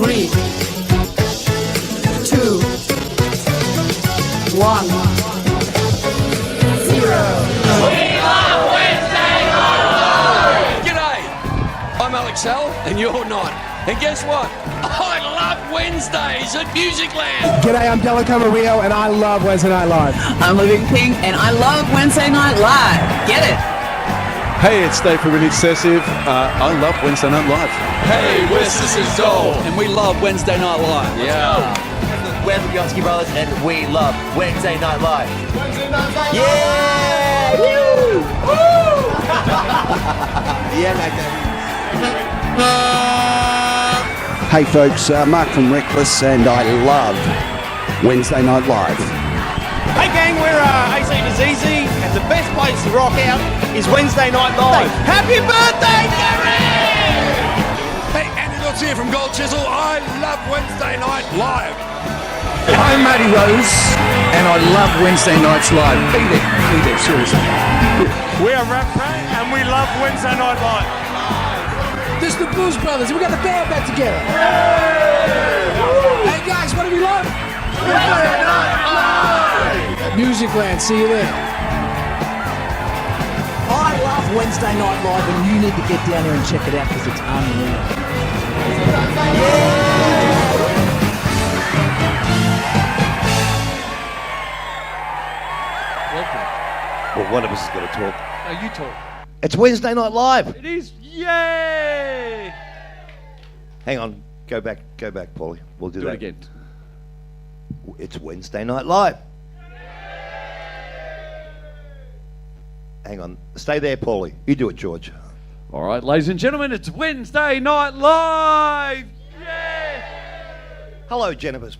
3, 2, 1, 0. I'm Alex L, and you're not. And guess what? I love Wednesdays at Musicland. G'day, I'm Della Camarillo, and I love Wednesday Night Live. I'm Living Pink, and I love Wednesday Night Live. Get it? Hey, it's Dave from Really Excessive. I love Wednesday Night Live. Hey, we're Sisters Doll. And we love Wednesday Night Live. Yeah. We're the Biotsky Brothers, and we love Wednesday Night Live. Wednesday Night Live! Yeah! Woo! Woo! Yeah, mate. Hey folks, Mark from Reckless, and I love Wednesday Night Live. Hey gang, we're AC to ZZ, and the best place to rock out is Wednesday Night Live. Happy birthday, Gary! Hey, Andy Dot's here from Gold Chisel. I love Wednesday Night Live. I'm Matty Rose, and I love Wednesday Nights Live. Be there, seriously. We are Rap Pray, and we love Wednesday Night Live. This is the Blues Brothers, we got the band back together. Hey guys, what do we love? Wednesday Night Live! Musicland, see you there. I love Wednesday Night Live, and you need to get down there and check it out because it's unreal. Well, one of us is going to talk. No, you talk. It's Wednesday Night Live. It is. Yay! Hang on. Go back, Paulie. We'll do Do that it again. It's Wednesday Night Live. Hang on. Stay there, Paulie. You do it, George. All right, ladies and gentlemen, it's Wednesday Night Live. Yeah! Hello, Jennifer.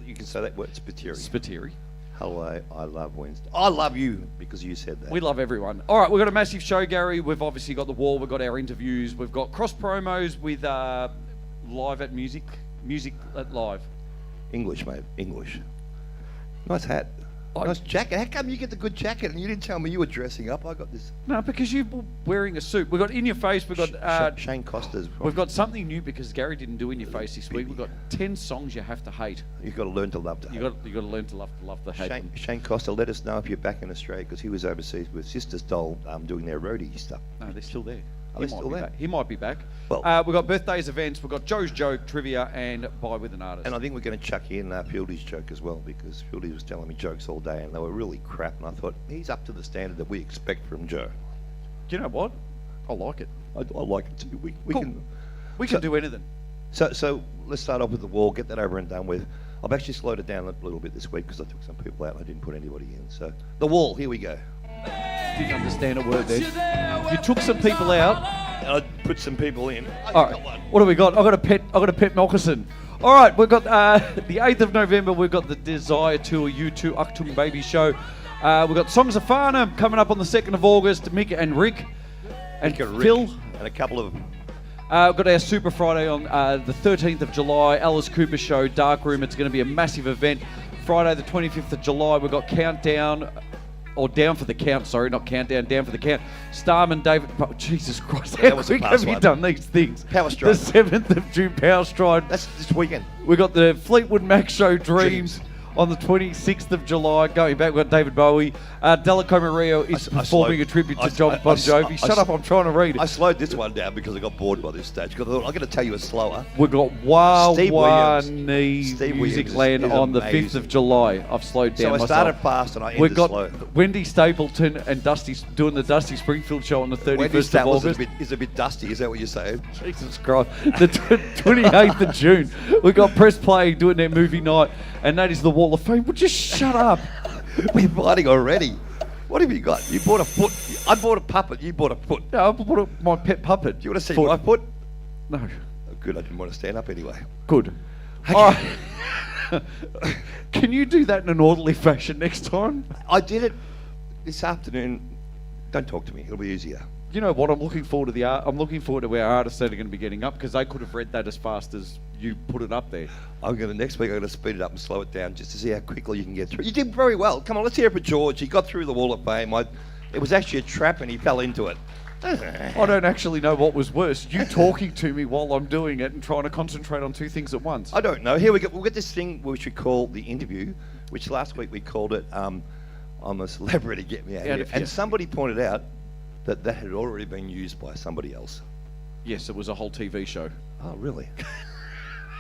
You can say that word, Spiteri. Spiteri. Hello, I love Wednesday. I love you because you said that. We love everyone. All right, we've got a massive show, Gary. We've obviously got the wall. We've got our interviews. We've got cross promos with live at music at live. English, mate. English. Nice hat. Nice jacket. How come you get the good jacket and you didn't tell me you were dressing up? I got this. No, because you're wearing a suit. We've got In Your Face. We've got Shane Costa's. We've got something new because Gary didn't do In Your Face this week. We've got 10 songs you have to hate. You've got to learn to love to hate. You got to learn to love the hate. Shane Costa, let us know if you're back in Australia because he was overseas with Sisters Doll doing their roadie stuff. No, they're still there. Are they still there? He might be back. Well, we've got birthdays, events, we've got Joe's joke, trivia, and buy with an artist. And I think we're going to chuck in Fieldy's joke as well because Fieldy was telling me jokes all day and they were really crap. And I thought he's up to the standard that we expect from Joe. Do you know what? I like it. I like it too. We can do anything. So let's start off with the wall. Get that over and done with. I've actually slowed it down a little bit this week because I took some people out and I didn't put anybody in. So the wall. Here we go. Didn't understand a word then. You took some people out. I put some people in. All right. What do we got? I got a pet moccasin. All right, we've got the 8th of November. We've got the Desire Tour U2 Achtung Baby Show. We've got Songs of Farnham coming up on the 2nd of August. Mick and Rick and Phil and a couple of. We've got our Super Friday on the 13th of July. Alice Cooper Show, Dark Room. It's going to be a massive event. Friday the 25th of July. We've got Countdown. Or Down for the Count, sorry, not Countdown, Down for the Count. Starman, David... Oh, Jesus Christ, how quick have you done these things? Power Stride. The 7th of June, Power Stride. That's this weekend. We got the Fleetwood Mac Show, Dreams. On the 26th of July, going back, we've got David Bowie. Della Camarillo is performing a tribute to John Bon Jovi. Shut up, I'm trying to read. I slowed this one down because I got bored by this stage. I thought, I'm going to tell you it's slower. We've got Musicland on the 5th of July. I've slowed down myself. So I started fast and I ended slow. We've got Wendy Stapleton and Dusty doing the Dusty Springfield show on the 31st of August. Is a bit dusty, is that what you're saying? Jesus Christ. The 28th of June, we've got Press Play doing their movie night, and that is the Wall of Fame. Would you shut up? We're fighting already. What have you got? You bought a foot. I bought a puppet. You bought a foot. No, I bought my pet puppet. Do you want to see my foot? No. Oh, good, I didn't want to stand up anyway. Good. Okay. All right. Can you do that in an orderly fashion next time? I did it this afternoon. Don't talk to me. It'll be easier. You know what? I'm looking forward to I'm looking forward to our artists that are going to be getting up because they could have read that as fast as you put it up there. Next week I'm going to speed it up and slow it down just to see how quickly you can get through. You did very well. Come on, let's hear it for George. He got through the Wall of Fame. It was actually a trap and he fell into it. I don't actually know what was worse. You talking to me while I'm doing it and trying to concentrate on two things at once. I don't know. Here we go. We'll get this thing which we call the interview, which last week we called it I'm a Celebrity, Get Me Out of Here. And somebody pointed out that had already been used by somebody else. Yes, it was a whole TV show. Oh, really?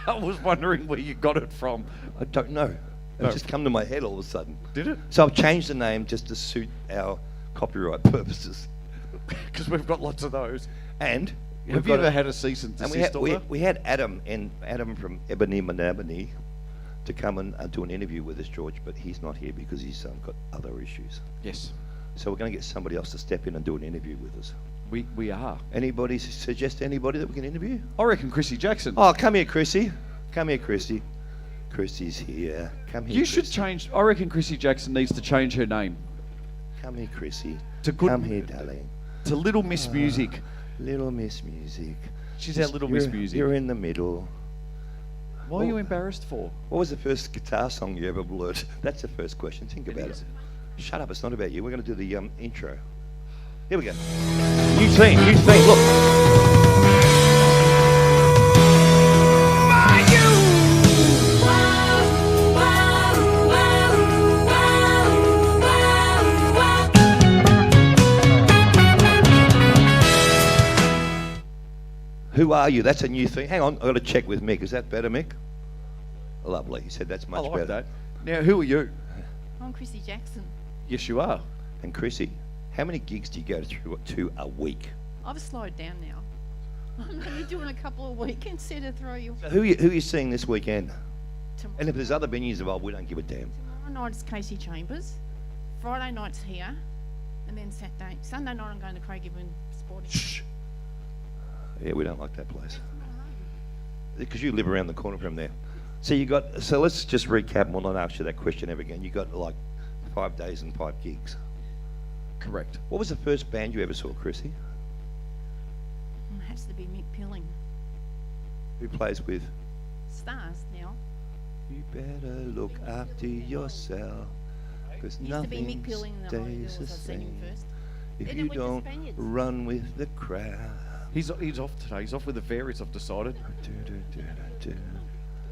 I was wondering where you got it from. I don't know. It just come to my head all of a sudden. Did it? So I've changed the name just to suit our copyright purposes. Because we've got lots of those. And have you ever had a cease and desist order? We had Adam from Ebony Manabony to come and do an interview with us, George, but he's not here because he's got other issues. Yes. So we're going to get somebody else to step in and do an interview with us. We are. Anybody suggest anybody that we can interview? I reckon Chrissy Jackson. Oh, come here, Chrissy. Come here, Chrissy. Chrissy's here. Come here. You should change. I reckon Chrissy Jackson needs to change her name. Come here, Chrissy. Come here, darling. To Little Miss Music. Little Miss Music. She's our Little Miss Music. You're in the middle. What are you embarrassed for? What was the first guitar song you ever learned? That's the first question. Think about it. Shut up, it's not about you. We're going to do the intro. Here we go. New theme, look. Who are you? That's a new thing. Hang on, I've got to check with Mick. Is that better, Mick? Lovely. He said that's much I like better. that. Now, who are you? I'm Chrissy Jackson. Yes, you are. And Chrissy, how many gigs do you go to a week? I've slowed down now. I'm only doing a couple of weekends, set to throw you. So who are you seeing this weekend? Tomorrow, And if there's other venues involved, we don't give a damn. tomorrow night is Casey Chambers. Friday night's here. And then Sunday night I'm going to Craigieburn Sporting. Shh. Yeah, we don't like that place. Because you live around the corner from there. So let's just recap and we'll not ask you that question ever again. You got like 5 days and 5 gigs. Correct. What was the first band you ever saw, Chrissy? It has to be Mick Pilling. Who plays with? Stars now. You better look after yourself. Because Used to be nothing Mick Pilling in the Hollywood stays the Hills. I've seen him same. first. If Then you it went to don't Spaniards. run with the crowd. He's off today. He's off with the fairies, I've decided.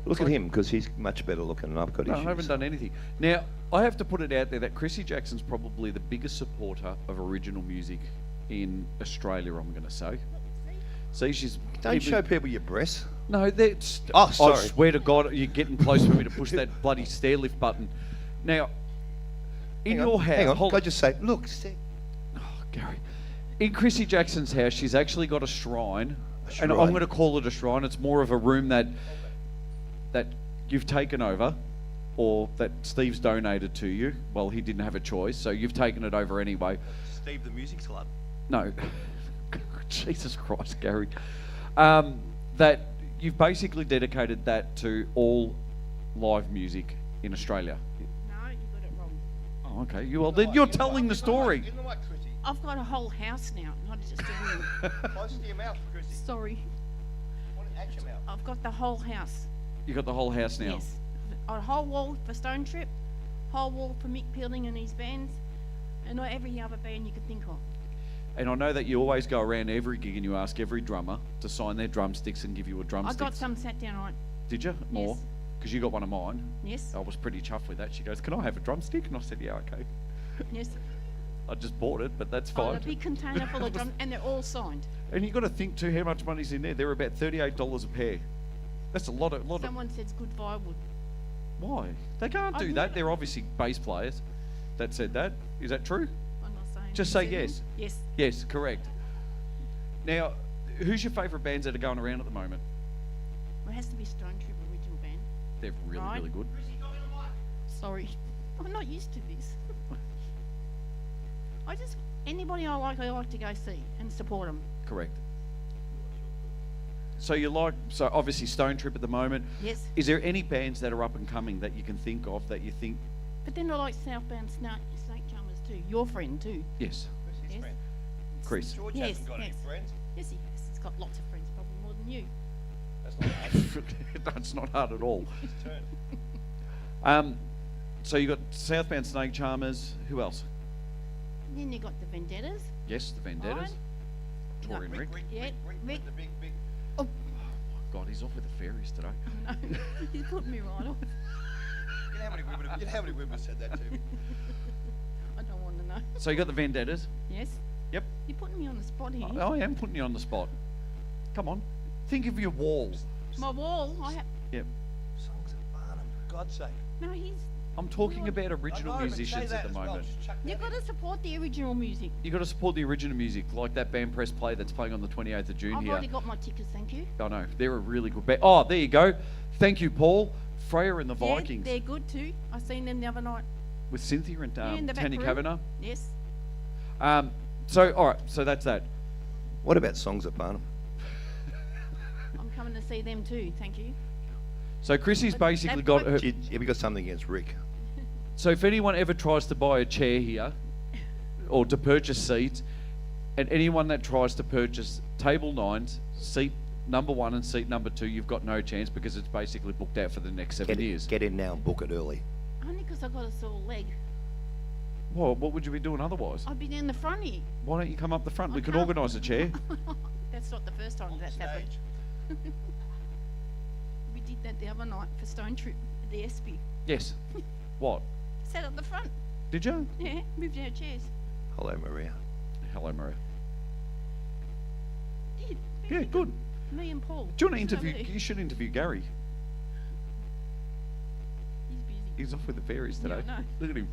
Look at him, because he's much better looking and I've got No, issues. I haven't done anything. Now, I have to put it out there that Chrissy Jackson's probably the biggest supporter of original music in Australia, I'm going to say. See, she's... Don't show people your breasts. No, that's... Oh, sorry. I swear to God, you're getting close for me to push that bloody stair lift button. Now, in your house... Hang on, hold can I just say, look, Oh, Gary. In Chrissy Jackson's house, she's actually got a shrine. shrine. And I'm going to call it a shrine. It's more of a room that you've taken over, or that Steve's donated to you. Well, he didn't have a choice, so you've taken it over anyway. Steve the Music Club. No. Jesus Christ, Gary. That you've basically dedicated that to all live music in Australia. No, you got it wrong. Oh, okay. Well, then you're telling the story. I've got a whole house now, not just a room. Close to your mouth, Chrissy. Sorry. At your mouth. I've got the whole house. You got the whole house now. Yes. A whole wall for Stone Trip, whole wall for Mick Pilling and his bands, and every other band you could think of. And I know that you always go around every gig and you ask every drummer to sign their drumsticks and give you a I drumstick. got some sat down right. Did you? More? Yes. Because you got one of mine. Yes. I was pretty chuffed with that. She goes, "Can I have a drumstick?" And I said, "Yeah, okay." Yes. I just bought it, but that's Oh, fine. a big container full of drums, and they're all signed. And you got to think too how much money's in there. They're about $38 a pair. That's a lot of. Someone said it's good firewood. Why? They can't do I've that. never- They're obviously bass players. That said that. Is that true? I'm not saying. Just You say said yes. them? Yes. Yes, correct. Now, who's your favourite bands that are going around at the moment? Well, it has to be Stone Trip original band. They're really, Right. really good. Sorry. I'm not used to this. Anybody I like to go see and support them. Correct. So obviously Stone Trip at the moment. Yes. Is there any bands that are up and coming that you can think of that you think, But then I like Southbound Snake Jumpers too. Your friend too. yes, Yes. Chris? George Yes, hasn't got any yes. friends. Yes, he has. He's got lots of friends, probably more than you. That's not hard. That's not hard at all. His turn. So you got Southbound Snake Charmers. Who else? And then you got the Vendettas. Yes, the Vendettas. Right. Victorian Rick. Yeah, Rick. Oh, God, he's off with the fairies today. no, he's put me right off. You know how many women said that to me? I don't want to know. So you got the Vendettas? Yes. Yep. You're putting me on the spot here. I am putting you on the spot. Come on. Think of your wall. My wall. Yep. Songs of Barnum, for God's sake. No, he's. I'm talking about original I know, but musicians say at that the as well, moment. just chuck that You've got in. to support the original music. You got to support the original music, like that band Press Play that's playing on the 28th of June I've here. already got my tickets, thank you. I know they're a really good band. Oh, there you go. Thank you, Paul. Freya and the Yeah, Vikings they're good too. I seen them the other night. with Cynthia and Yeah, in the back Tanny room. Kavanagh. Yes. So all right, so that's that. What about Songs of Barnum? I'm coming to see them too, thank you. So Chrissy's But basically that got point- her. Have you got something against Rick? So if anyone ever tries to buy a chair here, or to purchase seats, and anyone that tries to purchase table 9s, seat number 1 and seat number 2, you've got no chance because it's basically booked out for the next 7 years. Get in now and book it early. Only because I got a sore leg. Well, what would you be doing otherwise? I'd be down the front here. Why don't you come up the front? I We can can't. organise a chair. That's not the first time that's happened. We did that the other night for Stone Trip at the Espy. Yes. What? Sat at the front. Did you? Yeah, moved our chairs. Hello, Maria. Hello, Maria. Did. Yeah, Very good. Me and Paul. Do you want to Who's interview? over there? You should interview Gary. He's busy. He's off with the fairies Yeah, today. I know. Look at him.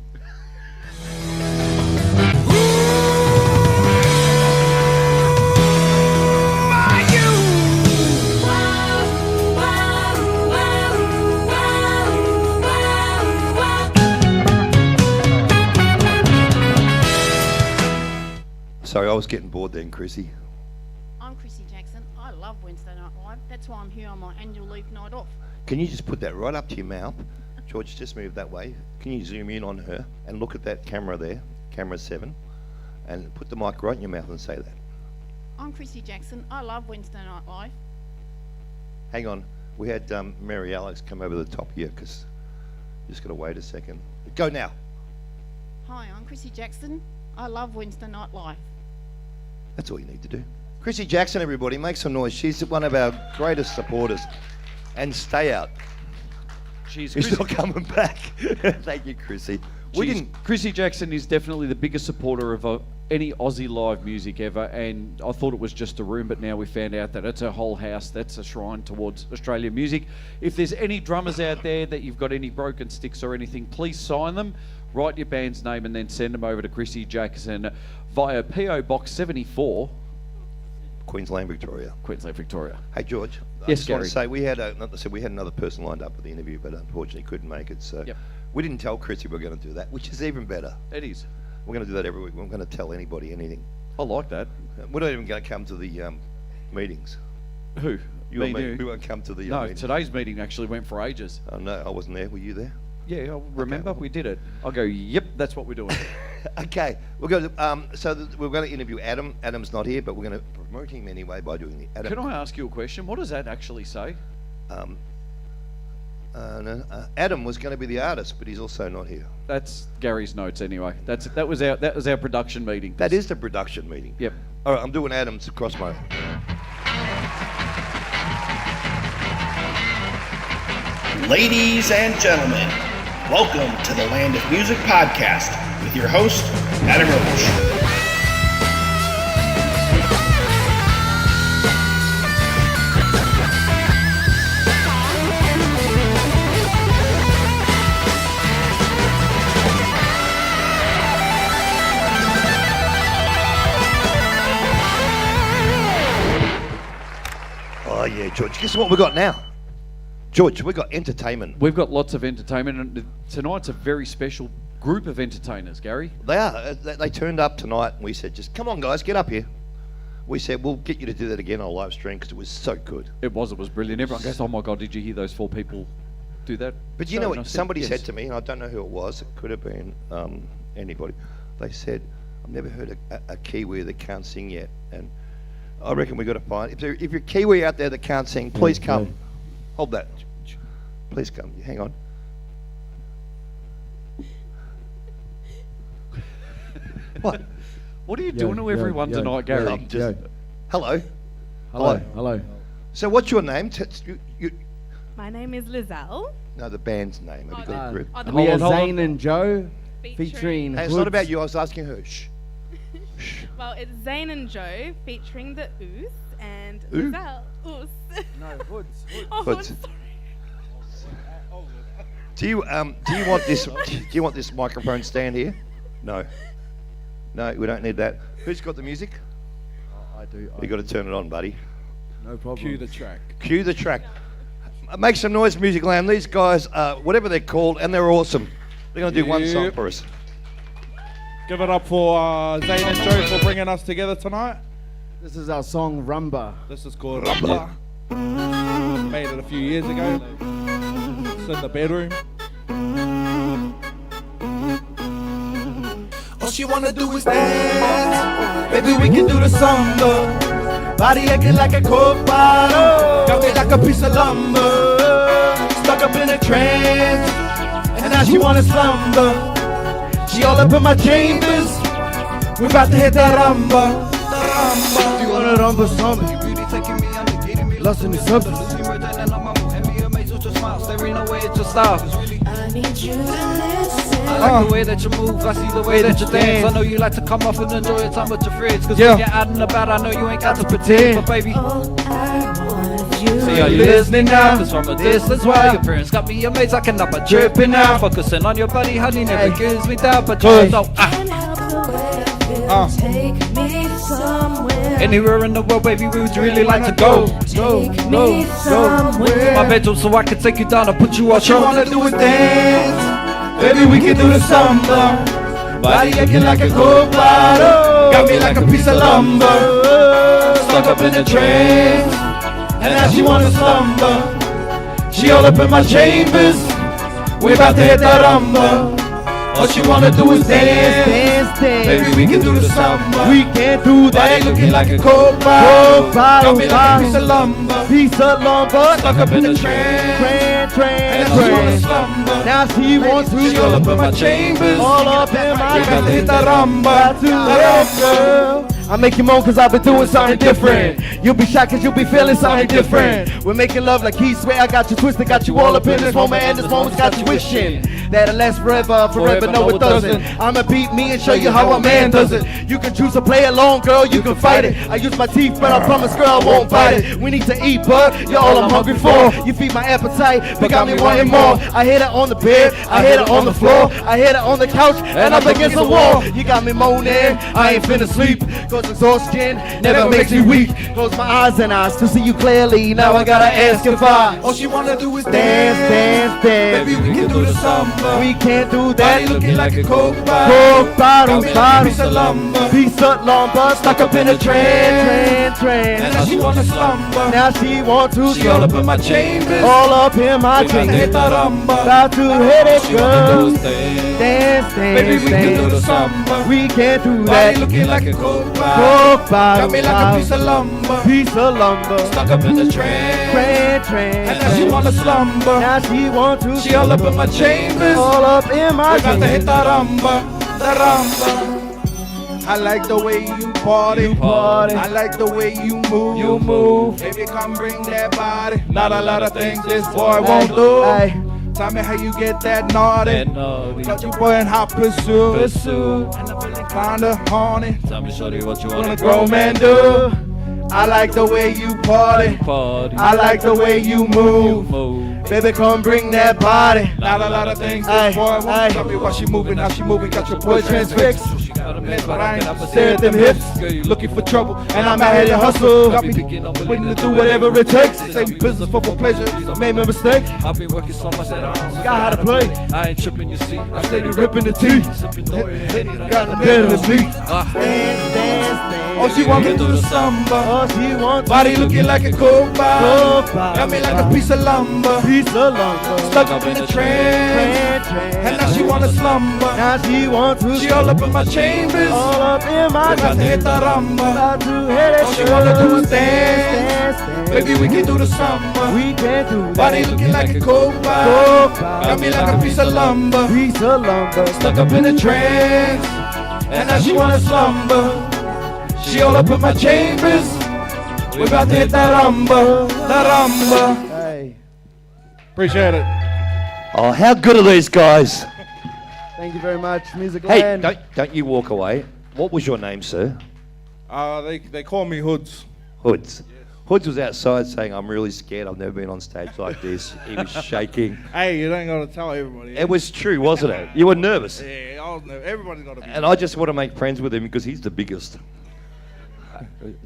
Sorry, I was getting bored then, Chrissy. I'm Chrissy Jackson. I love Wednesday Night Live. That's why I'm here on my annual leave night off. Can you just put that right up to your mouth? George, just move that way. Can you zoom in on her and look at that camera there, camera 7, and put the mic right in your mouth and say that. I'm Chrissy Jackson. I love Wednesday Night Live. Hang on, we had Mary Alex come over the top here because just got to wait a second. Go now. Hi, I'm Chrissy Jackson. I love Wednesday Night Live. That's all you need to do. Chrissy Jackson, everybody, make some noise. She's one of our greatest supporters. And stay out. She's She's not coming back. Thank you, Chrissy. Chrissy Jackson is definitely the biggest supporter of any Aussie live music ever, and I thought it was just a room, but now we found out that it's a whole house. That's a shrine towards Australian music. If there's any drummers out there that you've got any broken sticks or anything, please sign them, write your band's name, and then send them over to Chrissy Jackson via PO Box 74, Queensland, Victoria. Queensland, Victoria. Hey, George. I Yes, just want Gary. to say we had another person lined up for the interview, but unfortunately couldn't make it. So Yep. we didn't tell Chrissy we were going to do that, which is even better. It is. We're going to do that every week. We're not going to tell anybody anything. I like that. We're not even going to come to the meetings. Who? You and me. you? We won't come to the No, meetings. today's meeting actually went for ages. Oh, no, I wasn't there. Were you there? Yeah, I remember we did it. I'll go, yep, that's what we're doing. Okay, we're going to. We're going to interview Adam. Adam's not here, but we're going to promote him anyway by doing the Adam. Can I ask you a question? What does that actually say? Adam was going to be the artist, but he's also not here. That's Gary's notes anyway. That was our production meeting. That is the production meeting. Yep. All right, I'm doing Adam's across my. Ladies and gentlemen, welcome to the Land of Music podcast with your host, Adam Roach. Oh yeah, George. Guess what we got now? George, we got entertainment. We've got lots of entertainment, and tonight's a very special group of entertainers, Gary. They are. They turned up tonight, and we said, "Just come on, guys, get up here." We said, "We'll get you to do that again on a live stream because it was so good." It was brilliant. Everyone goes, "Oh my God, did you hear those 4 people do that?" But you So, know and I what? said, Somebody "Yes." said to me, and I don't know who it was. It could have been anybody. They said, "I've never heard a Kiwi that can't sing yet," and I reckon we got to find. If you're a Kiwi out there that can't sing, please come. Hold that. Please come. Hang on. What? What are you doing to everyone tonight, Gary? I'm just, Hello. Hello. Hello. So what's your name? My name is Lizelle. No, the band's name. Have you got a group? We are Zane and Joe featuring. Hey, it's not about you. I was asking her. Shh. Well, it's Zane and Joe featuring the Oos and Ooh? Lizelle. Oos. No, Hoods. Oh, Hoods. sorry. Do you want this? Do you want this microphone stand here? No. No, we don't need that. Who's got the music? I do. You got to turn it on, buddy. No problem. Cue the track. Cue the track. Make some noise, Musicland. These guys, whatever they're called, and they're awesome. They're going to do one song for us. Give it up for Zane and Joe for bringing us together tonight. This is our song Rumba. This is called Rumba. Made it a few years ago. It's in the bedroom. All she wanna do is dance. Maybe we can do the samba. Body acting like a coke bottle. Got me like a piece of lumber. Stuck up in a trance. And now she wanna slumber. She all up in my chambers. We about to hit that rumba. You wanna rumba samba? Lost in the substance. I need you to listen. I like the way that you move, I see the way that you dance. I know you like to come off and enjoy your time with your friends. Cause when you're out and about, I know you ain't got to pretend. But baby, see, are you listening now? Cause from a distance, while your parents got me amazed, I cannot but tripping now. Focusing on your body, honey, never gives me doubt. But you know, Take me somewhere. anywhere in the world, baby, we would really like to go. Take me somewhere. My bedroom so I can take you down and put you on What you show. wanna do is dance. Baby, we can do the samba. Body acting like a coke bottle. Got me like a piece of lumber. Stuck up in a trance. And now she wanna slumber. She all up in my chambers. We about to hit that rumba. All she wanna do is dance, dance, dance. Baby, we can do the samba. We can't do that. Body looking like a coke bottle. Coke bottle, Got me like a piece of lumber. Piece of lumber. Stuck up in the trance. And now she wanna slumber. Now she wants to. She all up in my chambers. All up in my We about to hit that rumba. girl. I make you moan cause I've been doing something different. You'll be shocked cause you'll be feeling something different. We're making love like he swear I got you twisted, got you all up in this moment, and this moment's got you wishing that'll last forever, no it doesn't. I'ma beat me and show you how a man does it. You can choose to play along, girl, you can fight it. I use my teeth, but I promise, girl, I won't bite it. We need to eat, bud, you're all I'm hungry for. You feed my appetite, but got me wanting more. I hit it on the bed, I hit it on the floor, I hit it on the couch, and up against the wall. You got me moaning, I ain't finna sleep, cause exhaustion never makes me weak. Close my eyes and eyes to see you clearly. Now I gotta ask if all she wanna do is dance, dance, dance. Baby, we can do the samba. We can't do that. Body looking like a coke bottle. Coke bottle, Got me like a piece of lumber. Piece of lumber. Stuck up in a trance. And now she wanna slumber. Now she want to. She all up in my chambers. All up in my chambers. About to hit that rumba. About to hit it, She girl. wanna do is dance. Dance, Baby, we can do the samba. We can't do Body that. looking like a coke bottle. Coke bottle. Got me like a piece of lumber. Piece of lumber. Stuck up in the trance. And now she wanna slumber. Now she want to. She all up in my chambers. All up in my We about to hit that rumba. That rumba. I like the way you party. I like the way you move. Baby, come bring that body. Not a lot of things this boy won't do. Tell me how you get that naughty. Got you boy in hot pursuit. And I'm feeling kinda horny. Tell me, shorty, what you What a wanna grown man do. I like the way you party. I like the way you move. Baby, come bring that body. Not a lot of things this boy won't. Tell me why she moving, how she moving. Got your boy transfixed. But I ain't stare at them hips. Girl, you looking for trouble, and I'm out here to hustle. Got me waiting to do whatever it takes. Say we business for pleasure. Made me a mistake. I've been working so much that I don't Got how to play. I ain't tripping, you see. I steady ripping the teeth. Got the dead in the beat. Oh, she want me to do the samba. Oh, she want Body looking like a coke bottle. Got me like a piece of lumber. Stuck up in the trance. And now she wanna slumber. Now she want to. She all up in my chambers. All up in my About to hit that rumba. About to hit it. All she wanna do is dance. Baby, we can do the samba. We can do that. Body looking like a coke bottle. Got me like a piece of lumber. Piece of lumber. Stuck up in a trance. And now she wanna slumber. She all up in my chambers. We about to hit that rumba. Hey. Appreciate it. Oh, how good are these guys? Thank you very much, Musicland. Hey, don't you walk away. What was your name, sir? They call me Hoods. Hoods. Hoods was outside saying, I'm really scared. I've never been on stage like this. He was shaking. Hey, you ain't got to tell everybody. It was true, wasn't it? You were nervous. Yeah, I was nervous. Everybody's got to be. And I just want to make friends with him because he's the biggest.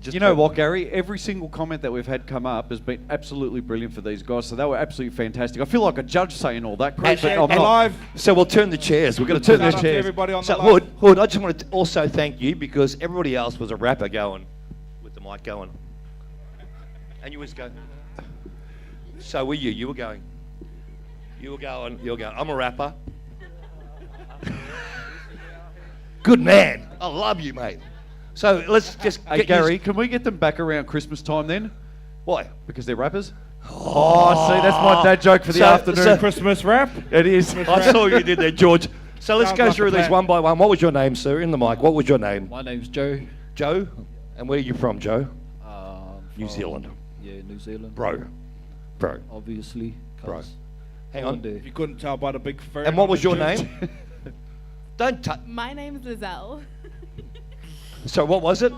You know what, Gary? Every single comment that we've had come up has been absolutely brilliant for these guys. So they were absolutely fantastic. I feel like a judge saying all that, Craig, but I'm not. Live. So we'll turn the chairs. We're going to turn the chairs. Everybody on So the Hood, I just want to also thank you because everybody else was a rapper going with the mic going, and you was going. So were you? You were going. You were going. I'm a rapper. Good man. I love you, mate. So let's just Hey, Gary, can we get them back around Christmas time then? Why? Because they're rappers? Oh, see, that's my dad joke for the afternoon. Christmas rap. It is. I saw you did there, George. So let's Sounds go like through a these plan. one by one. What was your name, sir? In the mic. What was your name? My name's Joe. Joe? And where are you from, Joe? New From- Zealand. Yeah, New Zealand. Bro. Obviously. Bro. 'cause Hang one on. day- If you couldn't tell by the big fur. And what was your name? Don't touch. My name's Lizelle. So what was it?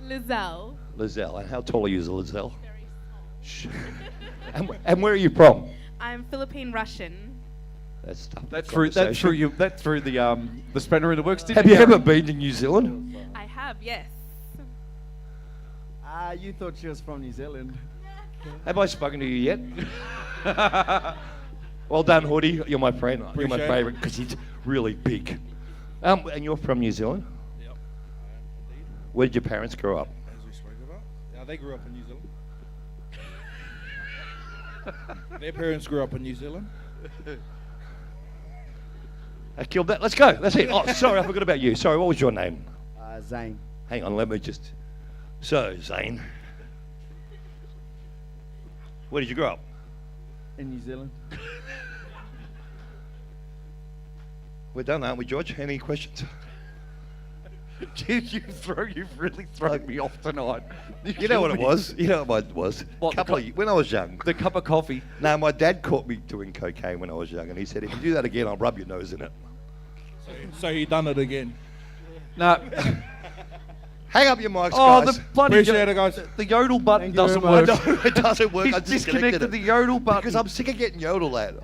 Lizelle. Lizelle. And how tall are you, Lizelle? Shh. and where are you from? I'm Philippine Russian. That's tough. That through the spanner in the works. Have you ever been to New Zealand? I have, yes. You thought she was from New Zealand. Have I spoken to you yet? Well done, Hoodie. You're my friend. You're my Appreciate it. favourite because he's really big. And you're from New Zealand? Yep. Where did your parents grow up? As we spoke about. Yeah, they grew up in New Zealand. Their parents grew up in New Zealand. I killed that. Let's go. That's it. Oh, sorry, I forgot about you. Sorry, what was your name? Zane. Hang on, let me just. So, Zane. Where did you grow up? In New Zealand. We're done, aren't we, George? Any questions? You've really thrown me off tonight. You know what it was? You know what it was? What, When I was young. The cup of coffee. No, my dad caught me doing cocaine when I was young, and he said, if you do that again, I'll rub your nose in it. So you done it again. No. Hang up your mics, Oh, guys. the bloody Appreciate it, guys. the yodel button Thank you doesn't very work. much. It doesn't work. He's I disconnected it. the yodel button. Because I'm sick of getting yodel, lad.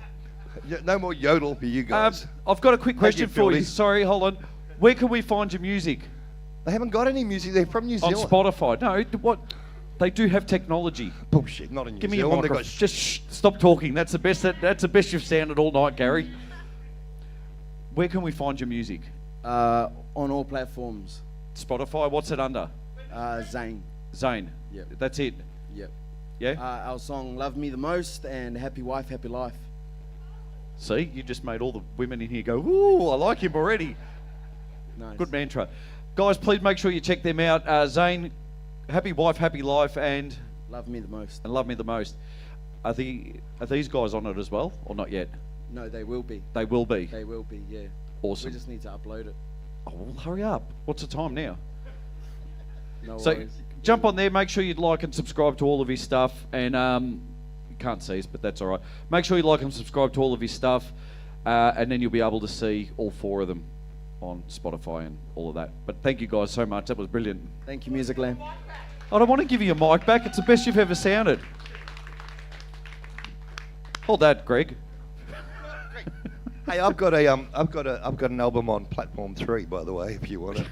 No more yodel for you guys. I've got a quick question you, for you. Philly. Sorry, hold on. Where can we find your music? They haven't got any music. They're from New On Zealand. Spotify. No, what? They do have technology. Bullshit. Not in New Give me your Zealand. They've microphone. got Just stop talking. That's the best. That's the best you've sounded all night, Gary. Where can we find your music? On all platforms. Spotify. What's it under? Zane. Zane. Yep. That's it. Yep. Yeah. Our song "Love Me the Most" and "Happy Wife, Happy Life." See, you just made all the women in here go, ooh, I like him already. Nice. Good mantra. Guys, please make sure you check them out. Zane, Happy Wife, Happy Life, and Love Me the Most. Love Me the Most. Are these guys on it as well, or not yet? No, they will be. They will be. They will be. Yeah. Awesome. We just need to upload it. Oh, well, hurry up. What's the time now? No So worries. jump on there, make sure you like and subscribe to all of his stuff, and you can't see us, but that's all right. Make sure you like and subscribe to all of his stuff, and then you'll be able to see all four of them on Spotify and all of that. But thank you guys so much. That was brilliant. Thank you, Musicland. I don't want to give you your mic back. It's the best you've ever sounded. Hold that, Greg. Hey, I've got an album on Platform 3, by the way, if you want it,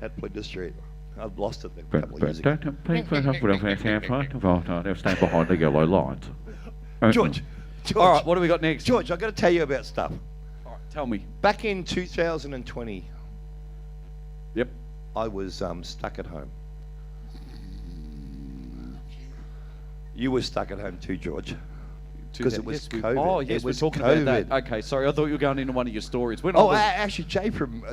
at Flinders Street. I've lost it a couple of years ago. They'll stand behind the yellow lines. George. All right, what do we got next? George, I've got to tell you about stuff. All right, tell me. Back in 2020, Yep. I was stuck at home. You were stuck at home too, George. Because it was COVID. Oh, yes, it we're was talking COVID. about that. Okay, sorry, I thought you were going into one of your stories. When Oh, actually, Jay from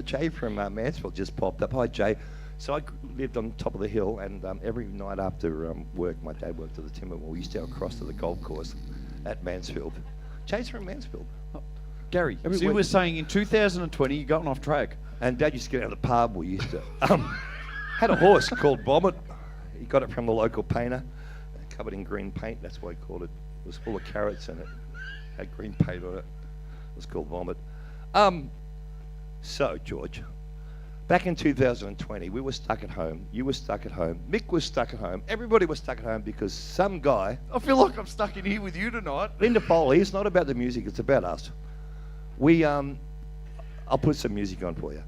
Mansfield just popped up. Hi, Jay. So I lived on top of the hill, and every night after work, my dad worked at the timber mill. We used to go across to the golf course at Mansfield. Jay's from Mansfield. Gary, Every so you week. were saying in 2020 you got off track. And Dad used to get out of the pub. We used to had a horse called Vomit. He got it from the local painter, covered in green paint. That's why he called it. It was full of carrots and it had green paint on it. It was called Vomit. So, George, back in 2020, we were stuck at home. You were stuck at home. Mick was stuck at home. Everybody was stuck at home because some guy... I feel like I'm stuck in here with you tonight. Linda Foley, it's not about the music, it's about us. I'll put some music on for you.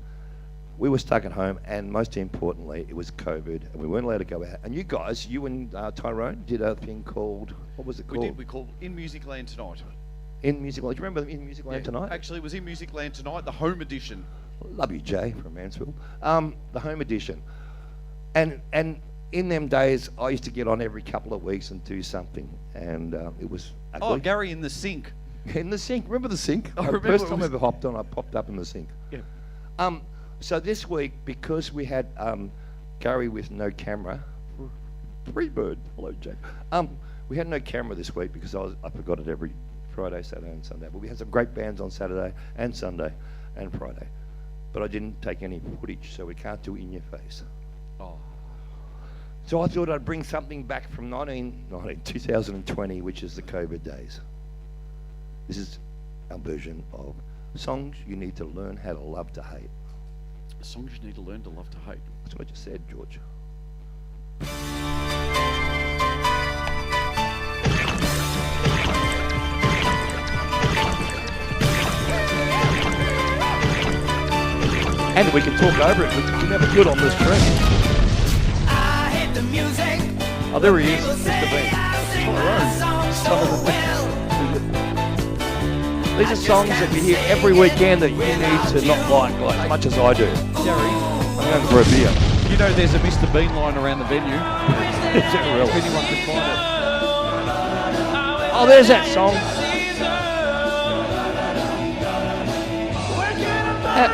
We were stuck at home, and most importantly, it was COVID, and we weren't allowed to go out. And you guys, you and Tyrone, did a thing called... What was it called? We did. We called In Musicland Tonight. In Musicland. Do you remember In Musicland Tonight? Actually, it was In Musicland Tonight, the home edition. Love you, Jay, from Mansfield. The home edition. And in them days, I used to get on every couple of weeks and do something, and it was ugly. Oh, Gary in the sink. In the sink. Remember the sink? I The remember first it time I was- ever hopped on, I popped up in the sink. Yeah. So this week, because we had Gary with no camera, Freebird, hello Jay. We had no camera this week because I forgot it every Friday, Saturday and Sunday. But we had some great bands on Saturday and Sunday and Friday. But I didn't take any footage, so we can't do In Your Face. Oh. So I thought I'd bring something back from 2020, which is the COVID days. This is our version of songs you need to learn how to love to hate. Songs you need to learn to love to hate. That's what I just said, George. And we can talk over it. We can have a good on this track. Oh, there he is, Mr. Bean. These are songs that you hear every weekend that you need to not like as much as I do. Gary, I'm going for a beer. you know there's a Mr. Bean line around the venue. Is it really? If anyone can find it. Oh, there's that song.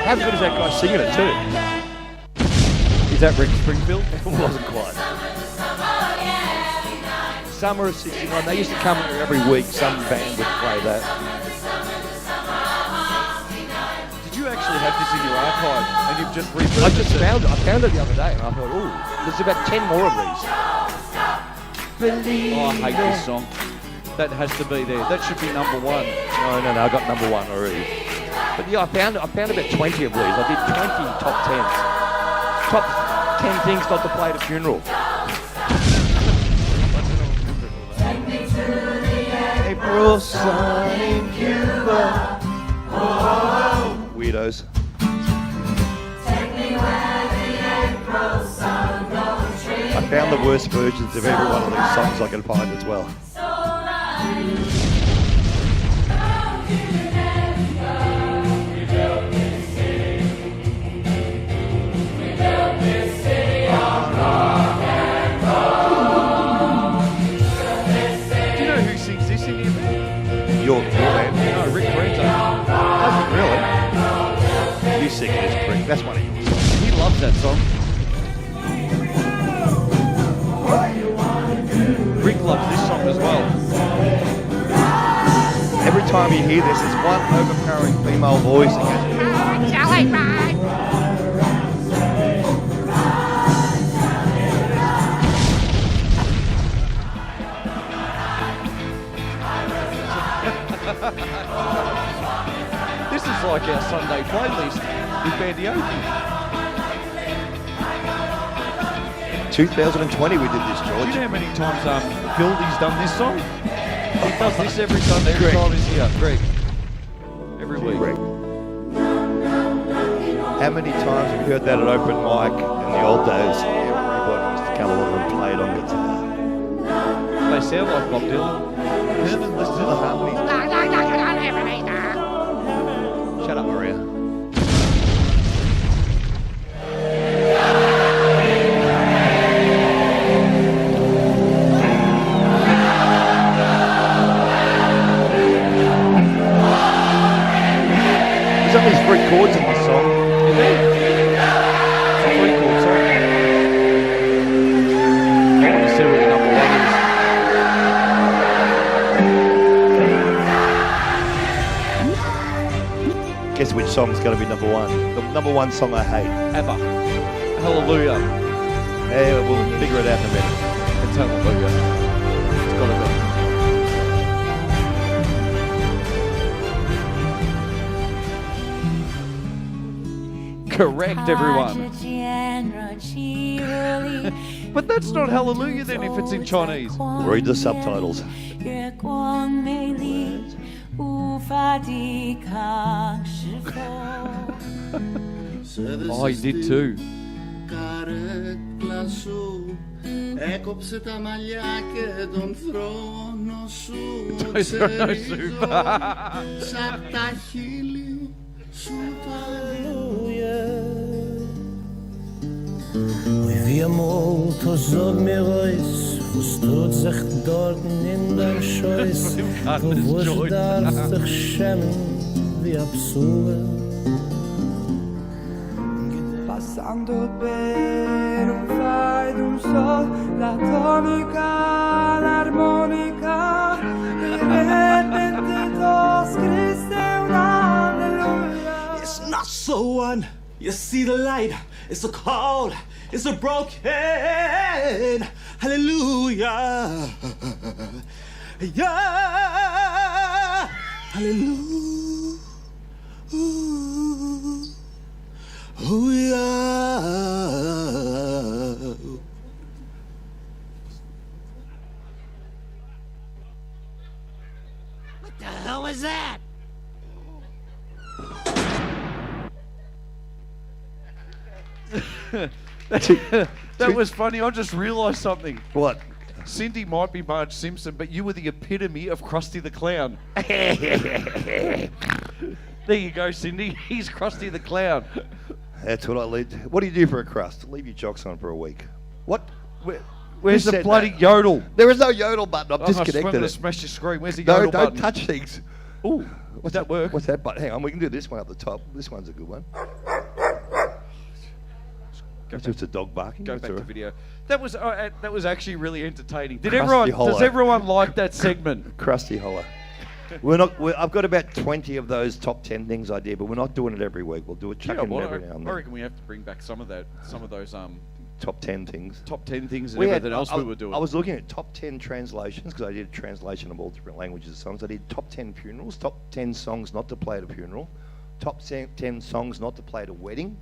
How good is that guy singing it too? Is that Rick Springfield? It wasn't quite. Summer of '69. They used to come here every week. Some band would play that. Did you actually have this in your archive and you've just repurposed I just it? found it. I found it the other day, and I thought, ooh, there's about 10 more of these. Oh, I hate this song. That has to be there. That should be number one. No, I got number one already. But yeah, I found about 20 of these. I did 20 top 10s. Top 10 things not to play at a funeral. April sun in Cuba. Weirdos. I found the worst versions of every one of these songs I can find as well. Do you know who sings this in here? Your man. No, Rick Renta. Doesn't really. You sing this prick. That's one of yours. He loves that song. Rick loves this song as well. Every time you hear this, there's one overpowering female voice that goes, This is like our Sunday playlist with Bandioki. 2020 we did this, Do George. you know how many times Gildy's done this song? He does this every Sunday, every Greg. time he's here. Greg. Every week. Greg. How many times have you heard that at open mic in the old days? Everybody used to come along and play it on guitar. They sound like Bob Dylan. Listen to the harmonies. Shut up, Maria. There's only 3 chords in this song. Is it? It's a 3-chord song. I want to see what the number one is. Guess which song's going to be number one? The number one song I hate. ABBA. Hallelujah. Hey, we'll figure it out in a minute. It's hallelujah. It's gotta be. Correct, everyone. But that's not hallelujah then if it's in Chinese. Read the subtitles. Oh, he did too. Έκοψε τα μαλλιά και τον θρόνο σου ξερίζω σαν τα χείλη σου το αλληλούια. Wie molto zog mir reis, verstut sich dort in der Scheiß, wo ich darf sich schämen wie Absurde. Passando per un fai d'un sol, la tonica, l'armonica, e repente dos Christe un alleluia. It's not so one. You see the light. It's so cold. It's so broken. Hallelujah. Yeah. Hallelujah. Oh yeah. What the hell was that? That was funny. I just realised something. What? Cindy might be Marge Simpson, but you were the epitome of Krusty the Clown. There you go, Cindy. He's Krusty the Clown. That's what I lead. What do you do for a crust? Leave your jocks on for a week. What? Where's the bloody that? yodel? There is no yodel button. I've I'm disconnected going to it. smash your screen. Where's the No, yodel don't button? touch things. Ooh, does that work? What's that button? Hang on, we can do this one up the top. This one's a good one. It's a dog barking. Go That's back all to right. video. That was actually really entertaining. Krusty Does Holler. everyone like that segment? Krusty Holler. I've got about 20 of those top 10 things I did, but we're not doing it every week. We'll do it chuck You know in what? every now and I then. reckon we have to bring back some of those Top 10 things. top 10 things and everything else we were doing. I was looking at top 10 translations because I did a translation of all different languages of songs. I did top 10 funerals, top 10 songs not to play at a funeral, top 10 songs not to play at a wedding.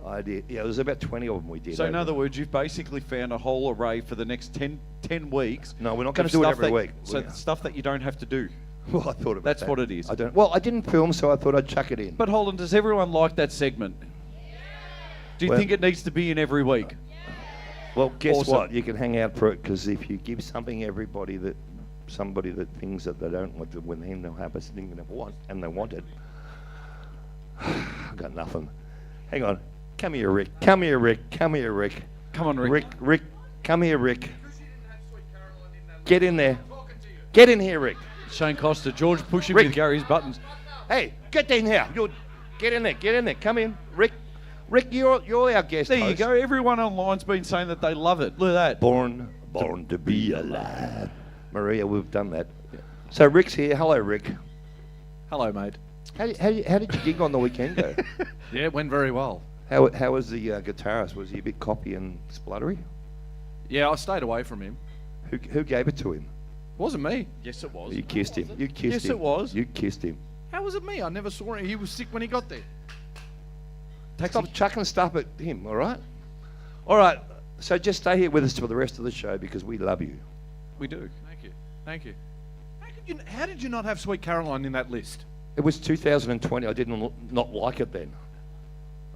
I did. Yeah, there was about 20 of them we did. So in other words, you've basically found a whole array for the next 10 weeks. No, we're not going of to do it stuff every that- week. So stuff that you don't have to do. Well, I thought about That's that. what it is. I didn't film, so I thought I'd chuck it in. But Holland, does everyone like that segment? Do you Well- think it needs to be in every week? Well, guess Awesome. what? You can hang out for it because if you give somebody that things that they don't want, when they have a thing they want and they want it, I've got nothing. Hang on. Come here, Rick. Come here, Rick. Come here, Rick. Come on, Rick. Rick. Come here, Rick. Get in there. Get in here, Rick. Shane Costa, George pushing Rick. with Gary's buttons. Hey, get in here. Get in there. Get in there. Come in, Rick. Rick, you're our guest There you host. go. Everyone online's been saying that they love it. Look at that. Born to be alive. Maria, we've done that. So Rick's here. Hello, Rick. Hello, mate. How did you gig on the weekend go? Yeah, it went very well. How was the guitarist? Was he a bit coppy and spluttery? Yeah, I stayed away from him. Who gave it to him? Wasn't me. Yes, it was. You kissed him. You kissed him. Yes, it was. You kissed him. How was it me? I never saw him. He was sick when he got there. Stop chucking stuff at him, all right? All right, so just stay here with us for the rest of the show because we love you. We do. Thank you. Thank you. How did you not have Sweet Caroline in that list? It was 2020. I didn't not like it then.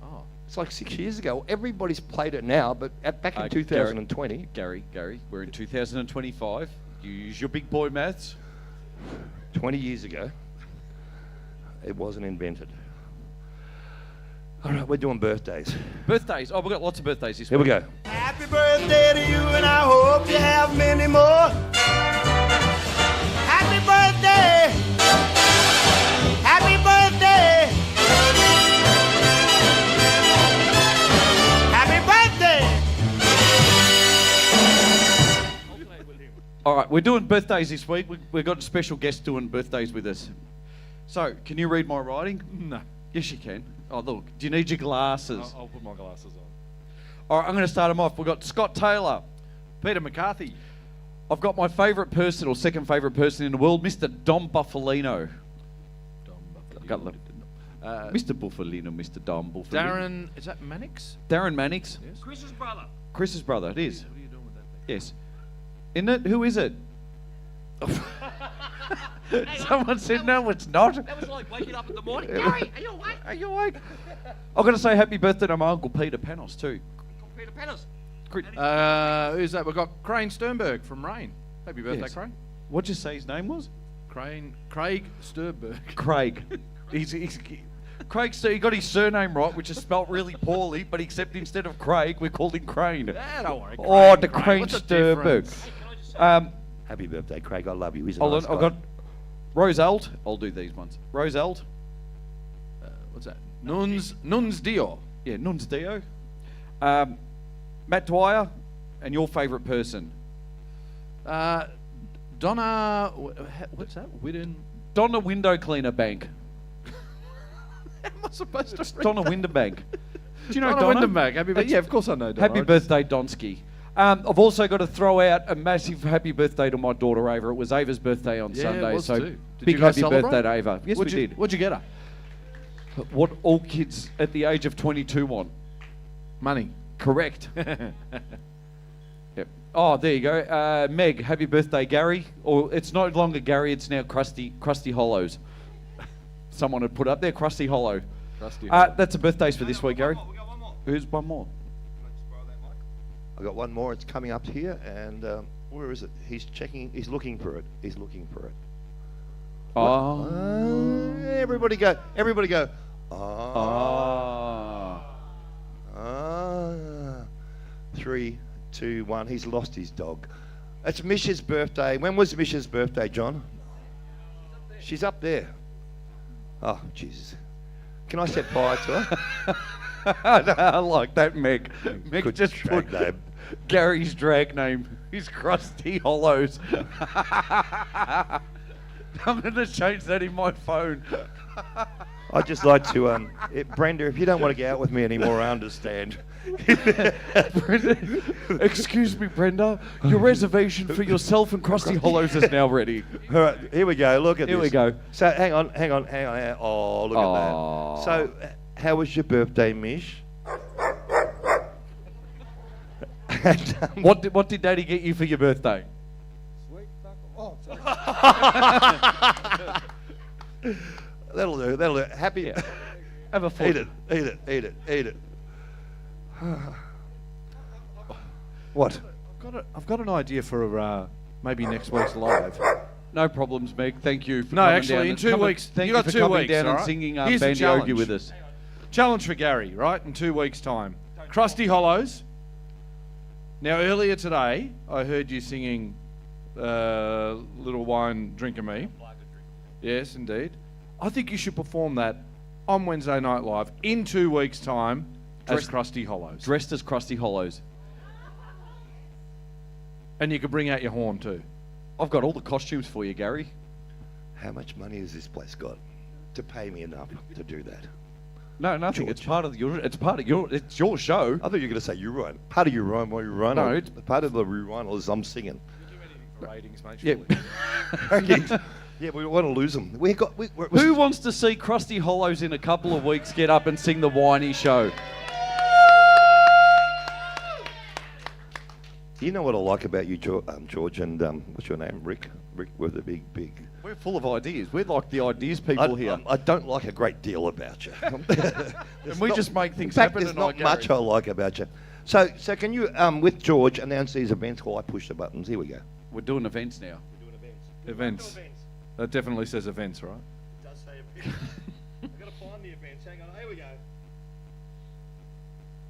Oh. It's like 6 years ago. Everybody's played it now, but back in 2020. Gary, we're in 2025. You use your big boy maths. 20 years ago, it wasn't invented. All right, we're doing birthdays. Birthdays. Oh, we've got lots of birthdays this Here week. we go. Happy birthday to you, and I hope you have many more. Happy birthday. Happy birthday. Happy birthday. All right, we're doing birthdays this week. We've got a special guest doing birthdays with us. So, can you read my writing? No. Yes, you can. Oh, look. Do you need your glasses? I'll put my glasses on. All right, I'm going to start them off. We've got Scott Taylor. Peter McCarthy. I've got my favourite person, or second favourite person in the world, Mr. Dom Buffalino. Mr. Buffalino, Mr. Dom Buffalino. Darren, is that Mannix? Darren Mannix. Yes. Chris's brother. Chris's brother, it is. What are you doing with that thing? Yes. Isn't it? Who is it? Someone said, no, it's not. That was like waking up in the morning. Gary, are you awake? Are you awake? I've got to say happy birthday to my uncle Peter Panos too. Peter Panos. Who's that? We've got Crane Sternberg from Rain. Happy birthday, Yes. Crane. What'd you say his name was? Craig Sternberg. Craig. Craig, so he got his surname right, which is spelt really poorly, but except instead of Craig, we called him Crane. Don't worry. Oh, the Crane. Crane What's the Sternberg. difference? Happy birthday, Craig. I love you. He's a Hold nice on, I've guy. got Roseld. I'll do these ones. Roseld. What's that? Nuns Dio. Yeah, Nuns Dio. Matt Dwyer, and your favourite person. Donna, what's that? Whitten. Donna Window Cleaner Bank. How am I supposed to read Donna that? Winderbank. Do you know Donna Donna? Winderbank. Happy birthday. Yeah, of course I know Donna. Happy birthday, Donsky. I've also got to throw out a massive happy birthday to my daughter Ava. It was Ava's birthday on Yeah, Sunday, it was so too. Did big you guys happy celebrate? birthday to Ava. Yes, we did. What'd you get her? What all kids at the age of 22 want. Money. Correct. Yep. Oh, there you go. Meg, happy birthday, Gary. Or it's no longer Gary, it's now Krusty Hollows. Someone had put up there, Krusty Hollow. That's the birthdays for this week, Gary. We got one more. Who's one more? I got one more. It's coming up here, and where is it? He's checking. He's looking for it. He's looking for it. Oh. Everybody go. Everybody go. Ah. 3, 2, 1. He's lost his dog. It's Misha's birthday. When was Misha's birthday, John? She's up there. Oh, Jesus. Can I set fire to her? I like that, Meg. Meg Good just drag put name. Gary's drag name. He's Krusty Hollows. I'm going to change that in my phone. I'd just like to, Brenda, if you don't want to get out with me anymore, I understand. Brenda, excuse me, Brenda. Your reservation for yourself and Krusty Hollows is now ready. All right, here we go. Look at this. Here we go. So, hang on. Oh, look at that. So, how was your birthday, Mish? What did Daddy get you for your birthday? That'll do. That'll do. Happy. Yeah. Have a Eat it. Eat it. Eat it. Eat it. What? I've got an idea for maybe next week's live. No problems, Meg. Thank you for No, coming actually, down in and 2 coming- weeks. Thank you you got for 2 coming weeks, down all and right? singing Here's the Bandyogi challenge. with us. Challenge for Gary, right? In 2 weeks' time. Krusty Hollows. Now, earlier today, I heard you singing Little Wine Drink of Me. Yes, indeed. I think you should perform that on Wednesday Night Live in 2 weeks' time as Krusty Hollows. Dressed as Krusty Hollows. And you could bring out your horn too. I've got all the costumes for you, Gary. How much money has this place got to pay me enough to do that? No, nothing. It's part of your. It's your show. I thought you were going to say you run. Part of your run while you run. No, or part of the rerun is I'm singing. Ratings, mate. Yeah. Ratings. Yeah, we want to lose them. Who wants to see Krusty Hollows in a couple of weeks get up and sing the whiny show? You know what I like about you, George, and what's your name, Rick? Rick with the big. We're full of ideas. We're like the ideas people here. I don't like a great deal about you. And we just make things in fact, happen. There's not much I like about you. So can you, with George, announce these events while I push the buttons? Here we go. We're doing events now. Events. That definitely says events, right? It does say events. I've got to find the events. Hang on. Here we go.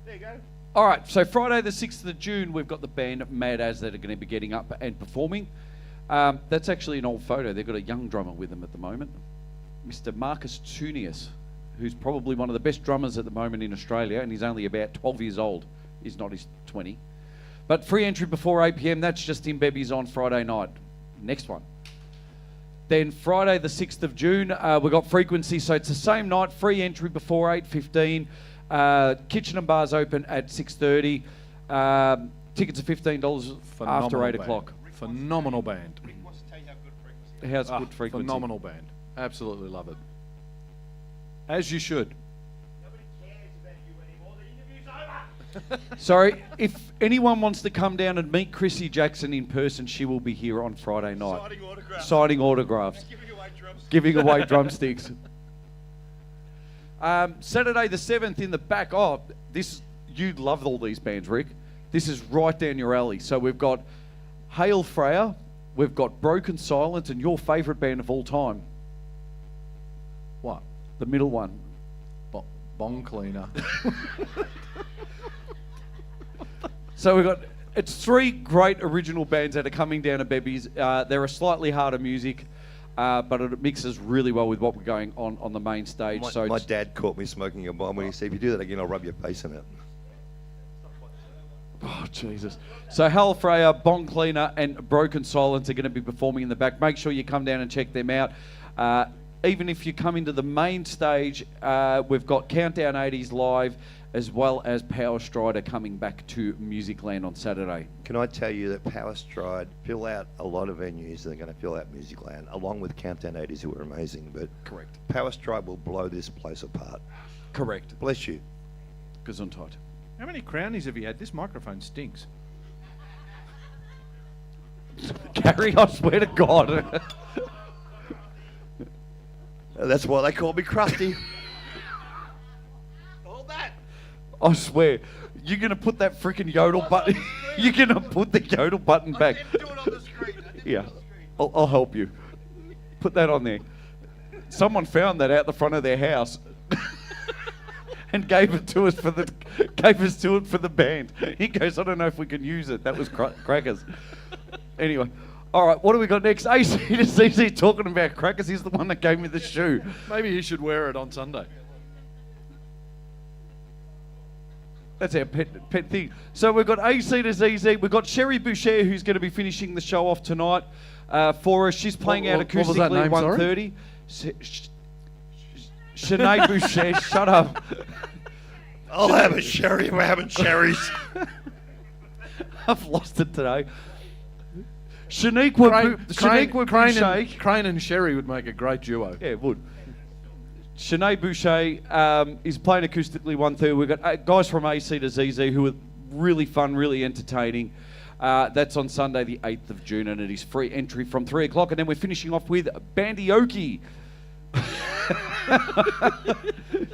There you go. All right, so Friday the 6th of June, we've got the band Mad As that are going to be getting up and performing. That's actually an old photo. They've got a young drummer with them at the moment, Mr. Marcus Tunius, who's probably one of the best drummers at the moment in Australia, and he's only about 12 years old. He's not his 20. But free entry before 8 p.m, that's just in Bebies on Friday night. Next one. Then Friday the 6th of June, we've got Frequency, so it's the same night, free entry before 8:15. Kitchen and bar's open at 6:30. Tickets are $15 after 8 o'clock. Phenomenal band. How's good frequency? Phenomenal band. Absolutely love it. As you should. Sorry, if anyone wants to come down and meet Chrissy Jackson in person, she will be here on Friday night. Signing autographs. Giving away drumsticks. Saturday the 7th in the back. Oh, you love all these bands, Rick. This is right down your alley. So we've got Hail Freya, we've got Broken Silence, and your favourite band of all time. What? The middle one. Bong Cleaner. So it's 3 great original bands that are coming down to Bebby's. They're a slightly harder music, but it mixes really well with what we're going on the main stage. My dad caught me smoking a bomb when he said, if you do that again, I'll rub your face in it. Oh, Jesus. So Hell Freya, Bong Cleaner, and Broken Silence are going to be performing in the back. Make sure you come down and check them out. Even if you come into the main stage, we've got Countdown 80s live, as well as Power Strider coming back to Musicland on Saturday. Can I tell you that Power Stride fill out a lot of venues that are going to fill out Musicland, along with Countdown 80s, who are amazing. But correct, Power Stride will blow this place apart. Correct. Bless you. Gesundheit. How many crownies have you had? This microphone stinks. Gary, I swear to God. That's why they call me Krusty. I swear, you're going to put that freaking yodel button. You're going to put the yodel button back. Do it on the screen. Yeah, I'll help you. Put that on there. Someone found that out the front of their house and gave it to us for the band. He goes, I don't know if we can use it. That was crackers. Anyway. All right, what do we got next? AC to CC talking about crackers. He's the one that gave me the shoe. Maybe you should wear it on Sunday. That's our pet thing. So we've got AC to ZZ. We've got Sherry Boucher, who's going to be finishing the show off tonight for us. She's playing out acoustically at 1:30. Sinead Boucher, shut up. I'll have a sherry. We're having cherries. I've lost it today. Crane and Sherry would make a great duo. Yeah, it would. Sinead Boucher is playing acoustically 1:30. We've got guys from AC to ZZ who are really fun, really entertaining. That's on Sunday the 8th of June, and it is free entry from 3 o'clock. And then we're finishing off with Bandioki.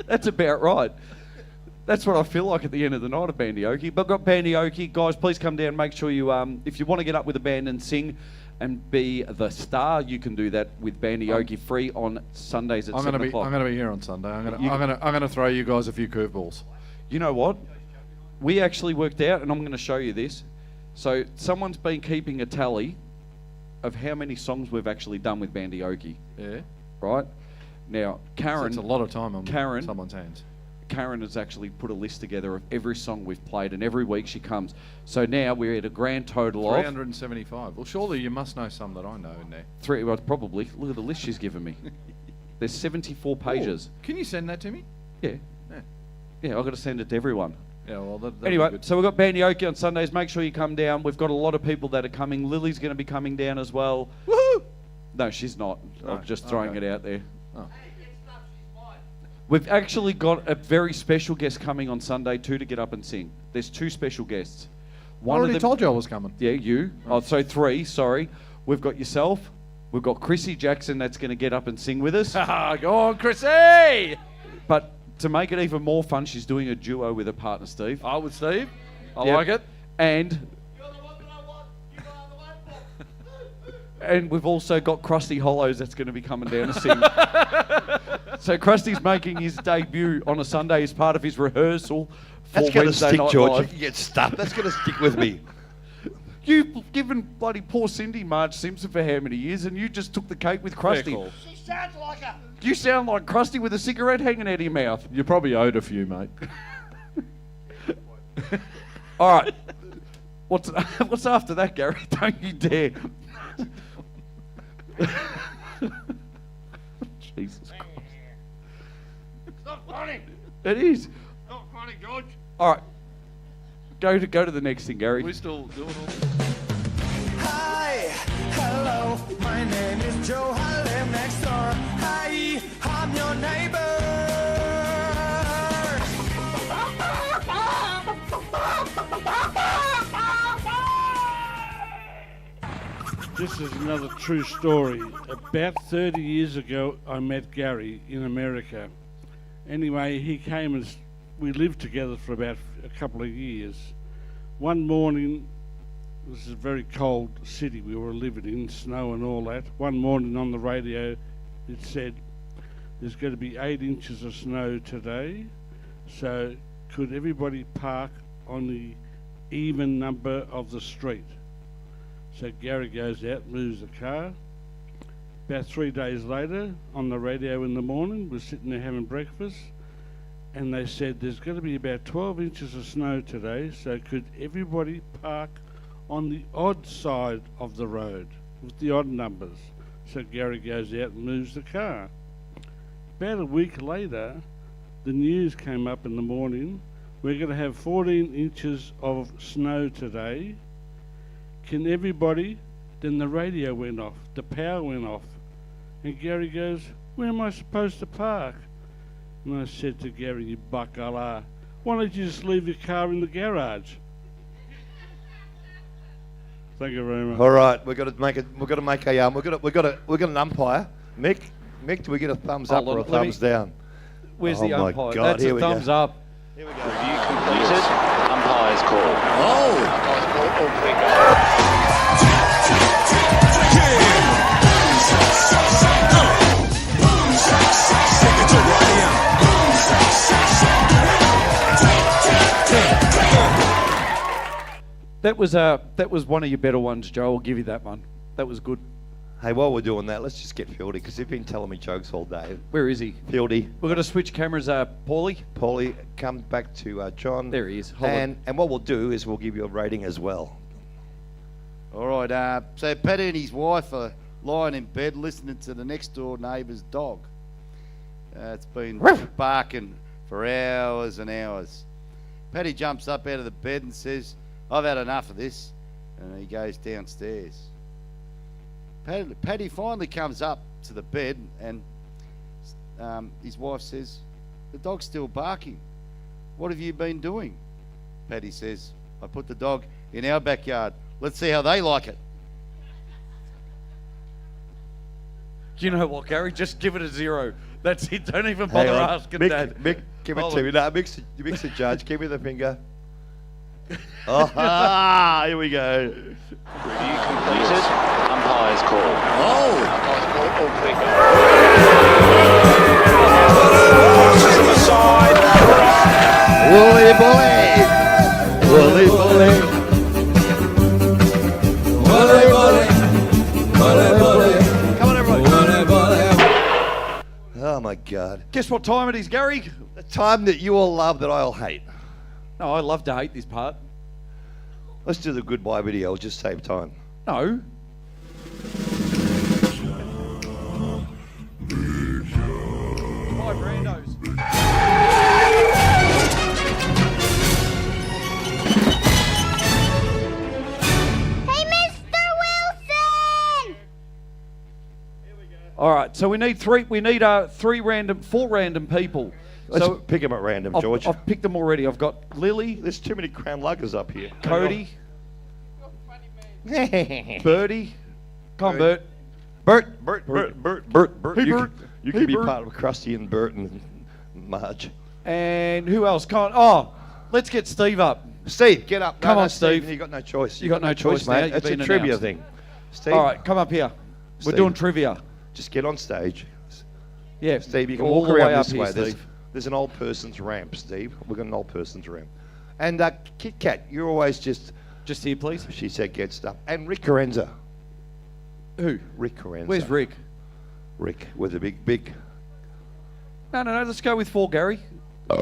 That's about right. That's what I feel like at the end of the night of Bandioki. But I've got Bandioki. Guys, please come down. Make sure you, if you want to get up with a band and sing and be the star, you can do that with Bandioki free on Sundays at 7 o'clock. I'm going to be here on Sunday. I'm going to throw you guys a few curveballs. You know what? We actually worked out, and I'm going to show you this. So someone's been keeping a tally of how many songs we've actually done with Bandioki. Yeah. Right? Now, Karen... So it's a lot of time on someone's hands. Karen has actually put a list together of every song we've played, and every week she comes. So now we're at a grand total of 375. Well, surely you must know some that I know in there. Well, probably. Look at the list she's given me. There's 74 pages. Ooh, can you send that to me? Yeah. Yeah, I've got to send it to everyone. Yeah, well, that'd anyway, be good. So we've got Bandioki on Sundays. Make sure you come down. We've got a lot of people that are coming. Lily's going to be coming down as well. Woohoo! No, she's not. I'm just throwing it out there. Oh. We've actually got a very special guest coming on Sunday too to get up and sing. There's 2 special guests. One I already told you I was coming. Yeah, you. Oh, so 3, sorry. We've got yourself. We've got Chrissy Jackson that's going to get up and sing with us. Go on, Chrissy! But to make it even more fun, she's doing a duo with her partner, Steve. Oh, with Steve? I like it. And... And we've also got Krusty Hollows that's going to be coming down to sing. So Krusty's making his debut on a Sunday as part of his rehearsal for That's going to Wednesday stick, Night George. Live. You can get stuck. That's going to stick with me. You've given bloody poor Cindy Marge Simpson for how many years, and you just took the cake with Krusty. Cool. She sounds like her. You sound like Krusty with a cigarette hanging out of your mouth. You probably owed a few, mate. All right. What's after that, Gary? Don't you dare. Jesus Christ. It's not funny. It is. Not funny, George. All right. Go to the next thing, Gary. We still doing all Hi, hello, my name is Joe. I live next door. Hi, I'm your neighbor. This is another true story. About 30 years ago, I met Gary in America. Anyway, he came and we lived together for about a couple of years. One morning, this is a very cold city we were living in, snow and all that. One morning on the radio, it said, there's going to be 8 inches of snow today, so could everybody park on the even number of the street? So Gary goes out, moves the car. About 3 days later, on the radio in the morning, we're sitting there having breakfast, and they said there's going to be about 12 inches of snow today, so could everybody park on the odd side of the road with the odd numbers? So Gary goes out and moves the car. About a week later, the news came up in the morning, we're going to have 14 inches of snow today. Can everybody? Then the radio went off, the power went off. And Gary goes, where am I supposed to park? And I said to Gary, you buckala, why don't you just leave your car in the garage? Thank you very much. All right, we've got to make an umpire. Mick, do we get a thumbs up or a thumbs down? Where's Oh the my umpire? God, That's here a we thumbs go. up. Here we go. Review completed. Umpire's call. Oh! Umpire's call. All clear. Go. That was one of your better ones, Joe. I'll give you that one. That was good. Hey, while we're doing that, let's just get Fieldy, because he's been telling me jokes all day. Where is he? Fieldy. We've got to switch cameras, Paulie. Paulie, come back to John. There he is. Hold on. And what we'll do is we'll give you a rating as well. All right, so Paddy and his wife are lying in bed listening to the next door neighbour's dog. It's been barking for hours and hours. Paddy jumps up out of the bed and says, I've had enough of this. And he goes downstairs. Paddy finally comes up to the bed and his wife says, the dog's still barking. What have you been doing? Paddy says, I put the dog in our backyard. Let's see how they like it. Do you know what, Gary? Just give it a 0. That's it. Don't even bother asking Mick, Dad. Mick, give it Hold to on. me. No, Mick's the judge. Give me the finger. Oh, here we go. Review completed. Umpire's call. Oh! Umpire's call. All clear. Go. Wooly bully. Wooly bully. Bully, bully. Bully, bully. Come on, everybody. Bully, bully. Oh, my God. Guess what time it is, Gary? The time that you all love that I'll hate. No, I love to hate this part. Let's do the goodbye video. It'll just save time. No. Bye, Brandos. Hey, Mr. Wilson! All right, so we need four random people. Let's So pick them at random, I've, George. I've picked them already. I've got Lily, There's too many crown luggers up here. Cody, Birdie. Come on, Bert. Bert. Hey, You Bert. You Hey, can be Bert. part of Krusty and Bert and Marge. And who else? Come on. Oh, let's get Steve up. Steve, get up. Come No, on, Steve. You got no choice. You got no choice, mate. now. You've It's a been trivia announced. thing. Steve. All right, come up here. We're Steve. doing trivia. Just get on stage. Yeah, Steve, you can all walk the around way up this here, way. Steve. There's an old person's ramp, Steve. We've got an old person's ramp. And Kit Kat, you're always just here, please. She said get stuff. And Rick Carenza. Who? Rick Carenza. Where's Rick? Rick with a big. No. Let's go with 4, Gary.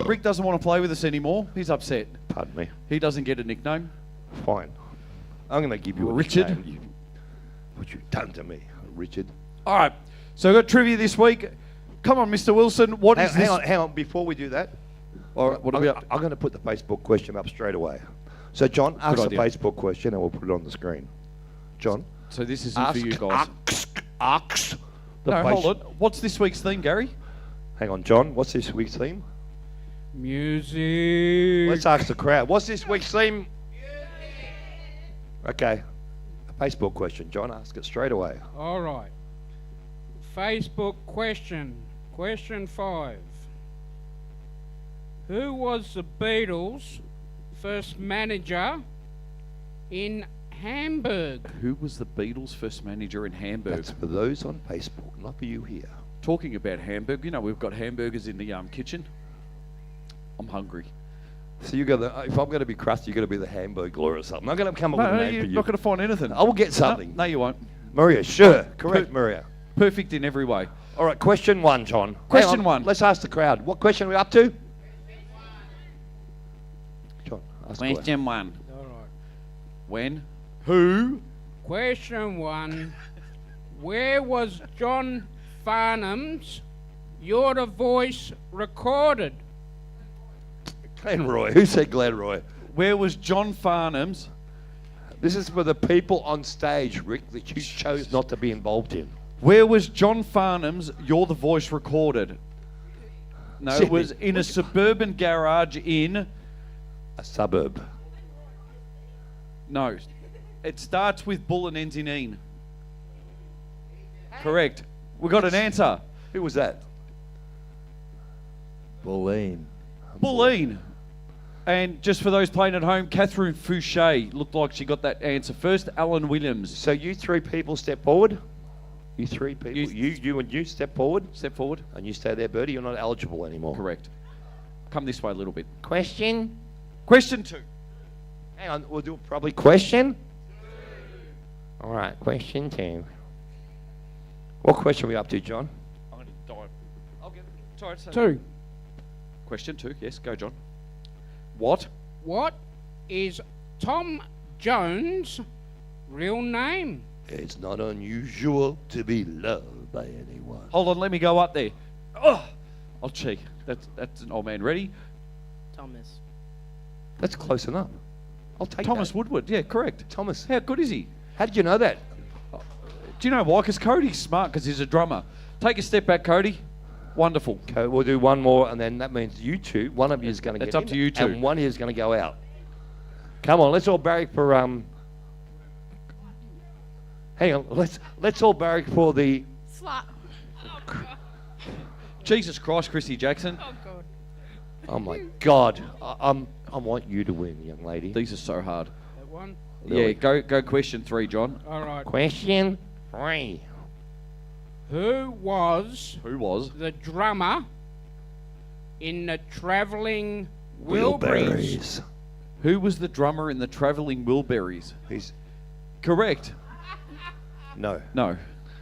Rick doesn't want to play with us anymore. He's upset. Pardon me. He doesn't get a nickname. Fine. I'm going to give you a Richard. nickname. What you've done to me, Richard. All right. So we've got trivia this week. Come on, Mr. Wilson. What is this? Hang on. Before we do that, All right, what are we up? I'm going to put the Facebook question up straight away. So, John, ask the idea. Facebook question and we'll put it on the screen. John? So this isn't for you guys. Ask the No, face- hold on. What's this week's theme, Gary? Hang on, John. What's this week's theme? Music. Let's ask the crowd. What's this week's theme? Okay. A Facebook question. John, ask it straight away. All right. Facebook question. Question 5. Who was the Beatles' first manager in Hamburg? Who was the Beatles' first manager in Hamburg? That's for those on Facebook, not for you here. Talking about Hamburg, you know, we've got hamburgers in the kitchen. I'm hungry. So you got the, if I'm going to be crusty, you're going to be the Hamburglar or something. I'm going to come up with a name you're for you. not going to find anything. I will get something. No, you won't. Maria, sure. Correct, Maria. Perfect in every way. All right, question 1, John. Question Hang on, 1. Let's ask the crowd. What question are we up to? John, ask away. Question 1. All right. When? Who? Question 1. Where was John Farnham's You're the Voice recorded? Glenroy. Who said Glenroy? Where was John Farnham's? This is for the people on stage, Rick, that you chose not to be involved in. Where was John Farnham's You're the Voice recorded? No, Sydney. it was in a suburban garage in... A suburb. No. It starts with bull and ends in een. Correct. We got an answer. Who was that? Bulleen. Bulleen. And just for those playing at home, Catherine Fouché looked like she got that answer first. Alan Williams. So you 3 people step forward. You 3 people. You and you step forward. Step forward. And you stay there, Bertie. You're not eligible anymore. Correct. Come this way a little bit. Question? Question 2. Hang on. We'll do probably question. All right. Question 2. What question are we up to, John? I'm going to die. I'll get it. It's all right, so- 2. Question 2. Yes, go, John. What? What is Tom Jones' real name? It's not unusual to be loved by anyone. Hold on, let me go up there. Oh, I'll cheek. That's an old man. Ready? Thomas. That's close enough. I'll take Thomas that. Woodward. Yeah, correct. Thomas. How good is he? How did you know that? Do you know why? Because Cody's smart because he's a drummer. Take a step back, Cody. Wonderful. Okay, we'll do one more, and then that means you two. One of you is going to get It's up in, to you two. and one of you is going to go out. Come on, let's all barrack for Hang on, let's all barrack for the. Slut. Jesus Christ, Chrissy Jackson. Oh, God. Oh my God, I want you to win, young lady. These are so hard. That one? Yeah, go question 3, John. All right. Question 3. Who was Who was the drummer in the Travelling Wilburys? Who was the drummer in the Travelling Wilburys? He's correct. No. No.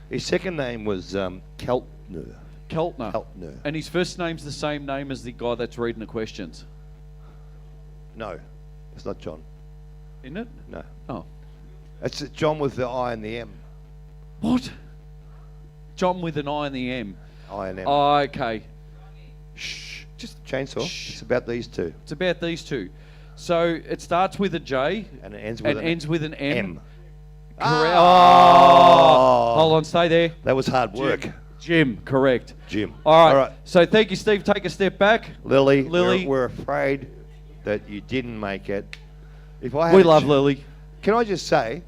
His second name was Keltner. Keltner. And his first name's the same name as the guy that's reading the questions. No, it's not John. Isn't it? No. Oh. It's John with the I and the M. What? John with an I and the M. I and M. Oh, okay. Shh. Just chainsaw. It's about these two. It's about these two. So it starts with a J and it ends with an M. Correct. Oh. Hold on, stay there. That was hard work. Jim, correct. Jim. All right. So thank you, Steve. Take a step back. Lily. Lily. We're afraid that you didn't make it. If I We love Lily. Can I just say,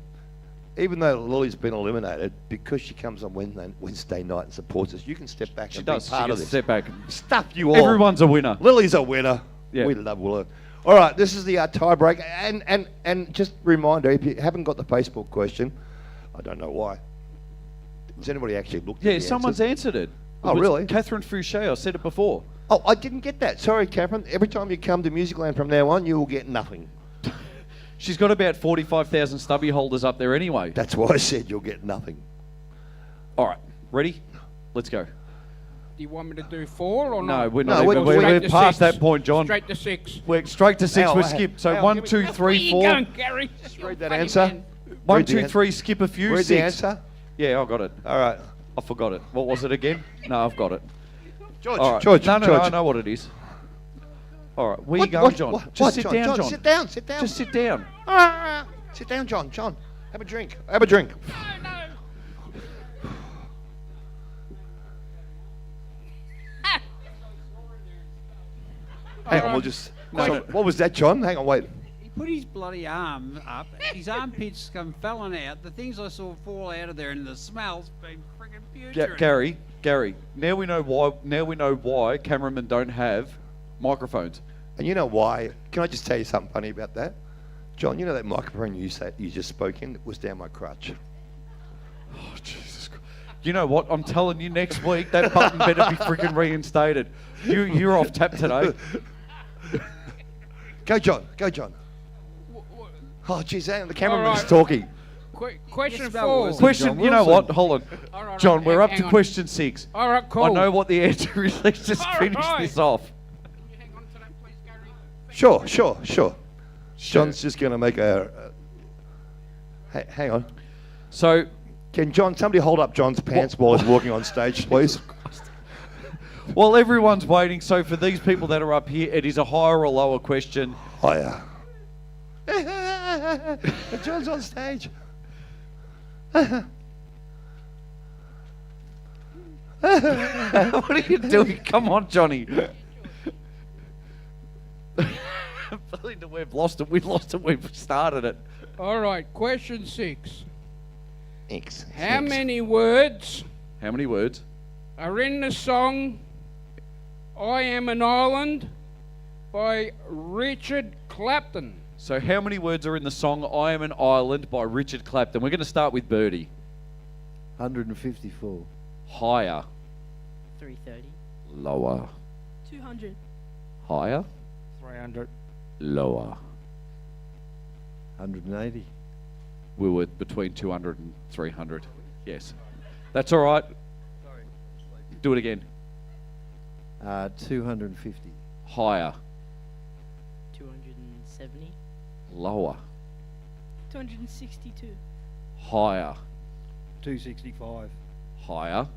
even though Lily's been eliminated, because she comes on Wednesday night and supports us, you can step back and be part She of gets this. to step back. Stuff you all. Everyone's a winner. Lily's a winner. Yeah. We love Willow. All right, this is the tie break. And just reminder, if you haven't got the Facebook question, I don't know why. Has anybody actually looked at Yeah, the someone's answers? answered it. Oh, It was really? Catherine Fouché. I said it before. Oh, I didn't get that. Sorry, Catherine. Every time you come to Musicland from now on, you will get nothing. She's got about 45,000 stubby holders up there anyway. That's why I said you'll get nothing. All right, ready? Let's go. Do you want me to do 4 or No, not? we're not. No, We're Straight to past 6. that point, John. Straight to 6. We're straight to 6. Hang on, We're hang- skipped. So hang on, 1, give me- 2, Where 3, you 4. going, Gary? Read that Funny answer. man. 1, Read the 2, an- 3. Skip a few. Read the 6. answer. Yeah, I got it. All right. I forgot it. What was it again? No, I've got it. George, All right. George, No, George. I know what it is. All right, where you going, John? Just sit down, John. Sit down, sit down. Just sit down. All right. Sit down, John. John, have a drink. Have a drink. Hang on, we'll just... No, what was that, John? Hang on, wait. He put his bloody arm up. His armpits come falling out. The things I saw fall out of there, and the smell's been friggin' putrid. Gary. Now we know why. Now we know why cameramen don't have microphones. And you know why? Can I just tell you something funny about that? John, you know that microphone you just spoke in was down my crutch. Oh, Jesus Christ. You know what? I'm telling you, next week, that button better be freaking reinstated. You're off tap today. Go, John. Go, John. Oh, geez, the cameraman's talking. Question 4. Question, you know what? Hold on. All right, John, we're up hang to on. question 6. All right, cool. I know what the answer is. Let's just finish this off. Sure. John's just going to make hang on. So, can somebody hold up John's pants while he's walking on stage, please? While everyone's waiting, so for these people that are up here, it is a higher or lower question. Higher. John's on stage. What are you doing? Come on, Johnny. Belinda, we've lost it. We've lost it. We've started it. All right, question 6. X. How many words How many words? are in the song I Am an Island by Richard Clapton? So how many words are in the song I Am an Island by Richard Clapton? We're going to start with Birdie. 154. Higher. 330. Lower. 200. Higher. 300. Lower. 180. We were between 200 and 300. Yes. That's all right. Do it again. 250. Higher. 270. Lower. 262. Higher. 265. Higher.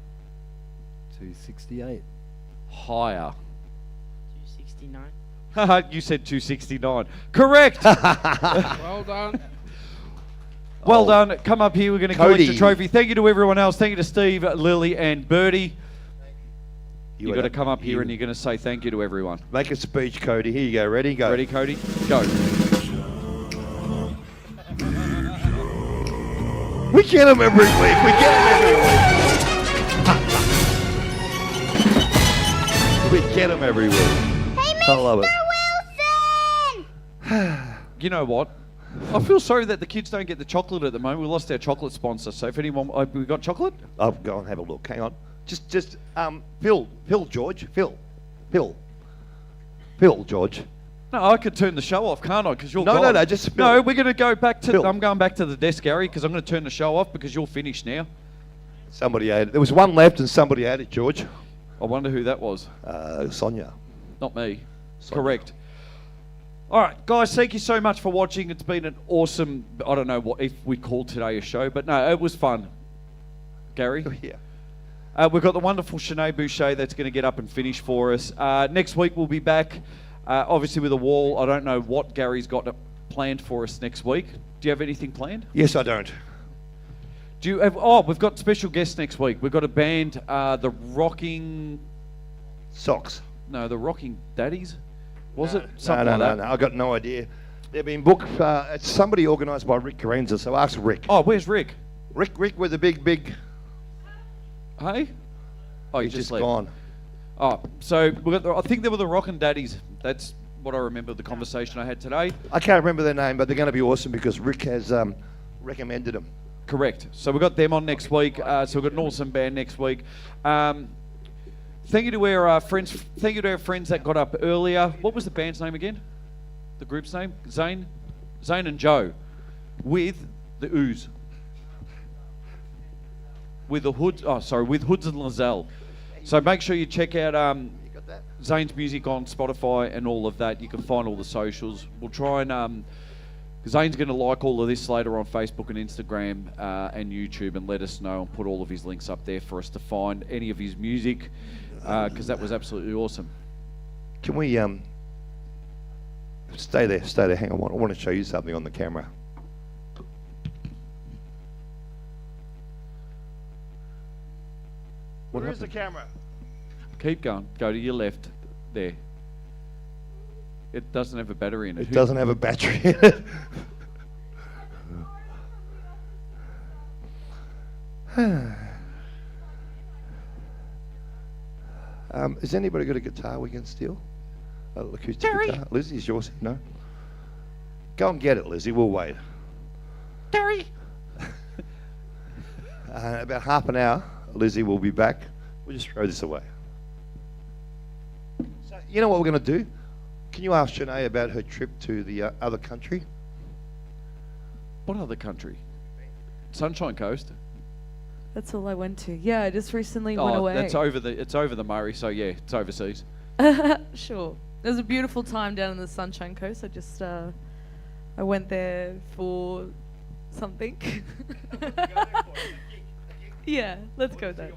268. Higher. 269. You said 269. Correct. Well done. Well done. Come up here. We're going to collect Cody. the trophy. Thank you to everyone else. Thank you to Steve, Lily, and Birdie. You've got to come up here and you're going to say thank you to everyone. Make a speech, Cody. Here you go. Ready? Go. Ready, Cody? Go. We get them every week. We get them every week. We get them every week. I love it. You know what? I feel sorry that the kids don't get the chocolate at the moment. We lost our chocolate sponsor. So if anyone, we got chocolate? I'll go and have a look. Hang on. Just Phil, George, Phil, George. No, I could turn the show off, can't I? Because you're No, gone. no, just Phil. No, we're going to go back to. Phil. I'm going back to the desk, Gary, because I'm going to turn the show off because you're finished now. Somebody ate it. There was one left and somebody ate it, George. I wonder who that was. Sonia. Not me. Sonia. Correct. All right, guys, thank you so much for watching. It's been an awesome, I don't know what if we called today a show, but no, it was fun. Gary? Yeah. We've got the wonderful Sinead Boucher that's going to get up and finish for us. Next week we'll be back, obviously with a wall. I don't know what Gary's got planned for us next week. Do you have anything planned? Yes, I don't. Do you have? Oh, we've got special guests next week. We've got a band, the Rocking Socks. No, the Rocking Daddies. Was No, it something no, like that? no. I got no idea. They've been booked. It's somebody organised by Rick Carenza. So ask Rick. Oh, where's Rick? Rick with the big. Hey? Oh, He's just just left. gone. Oh, so we got. I think they were the Rockin' Daddies. That's what I remember the conversation I had today. I can't remember their name, but they're going to be awesome because Rick has recommended them. Correct. So we've got them on next week. So we've got an awesome band next week. Thank you to our friends. Thank you to our friends that got up earlier. What was the band's name again? The group's name? Zane and Joe, with the Ooze. With the Hoods. Oh, sorry, with Hoods and Lizelle. So make sure you check out Zane's music on Spotify and all of that. You can find all the socials. We'll try and. Zane's going to like all of this later on Facebook and Instagram and YouTube and let us know and put all of his links up there for us to find any of his music because that was absolutely awesome. Can we Stay there, stay there. Hang on, I want to show you something on the camera. Where's the camera? Keep going. Go to your left. There. It doesn't have a battery in it. It doesn't have a battery in it. Has anybody got a guitar we can steal? Acoustic Terry. guitar. Lizzie's yours. No. Go and get it, Lizzie. We'll wait. Terry. About half an hour, Lizzie will be back. We'll just throw this away. So, you know what we're going to do? Can you ask Shanae about her trip to the other country? What other country? Sunshine Coast. That's all I went to. Yeah, I just recently went away. It's over the Murray, so yeah, it's overseas. Sure. It was a beautiful time down in the Sunshine Coast. I just I went there for something. Yeah, let's go there.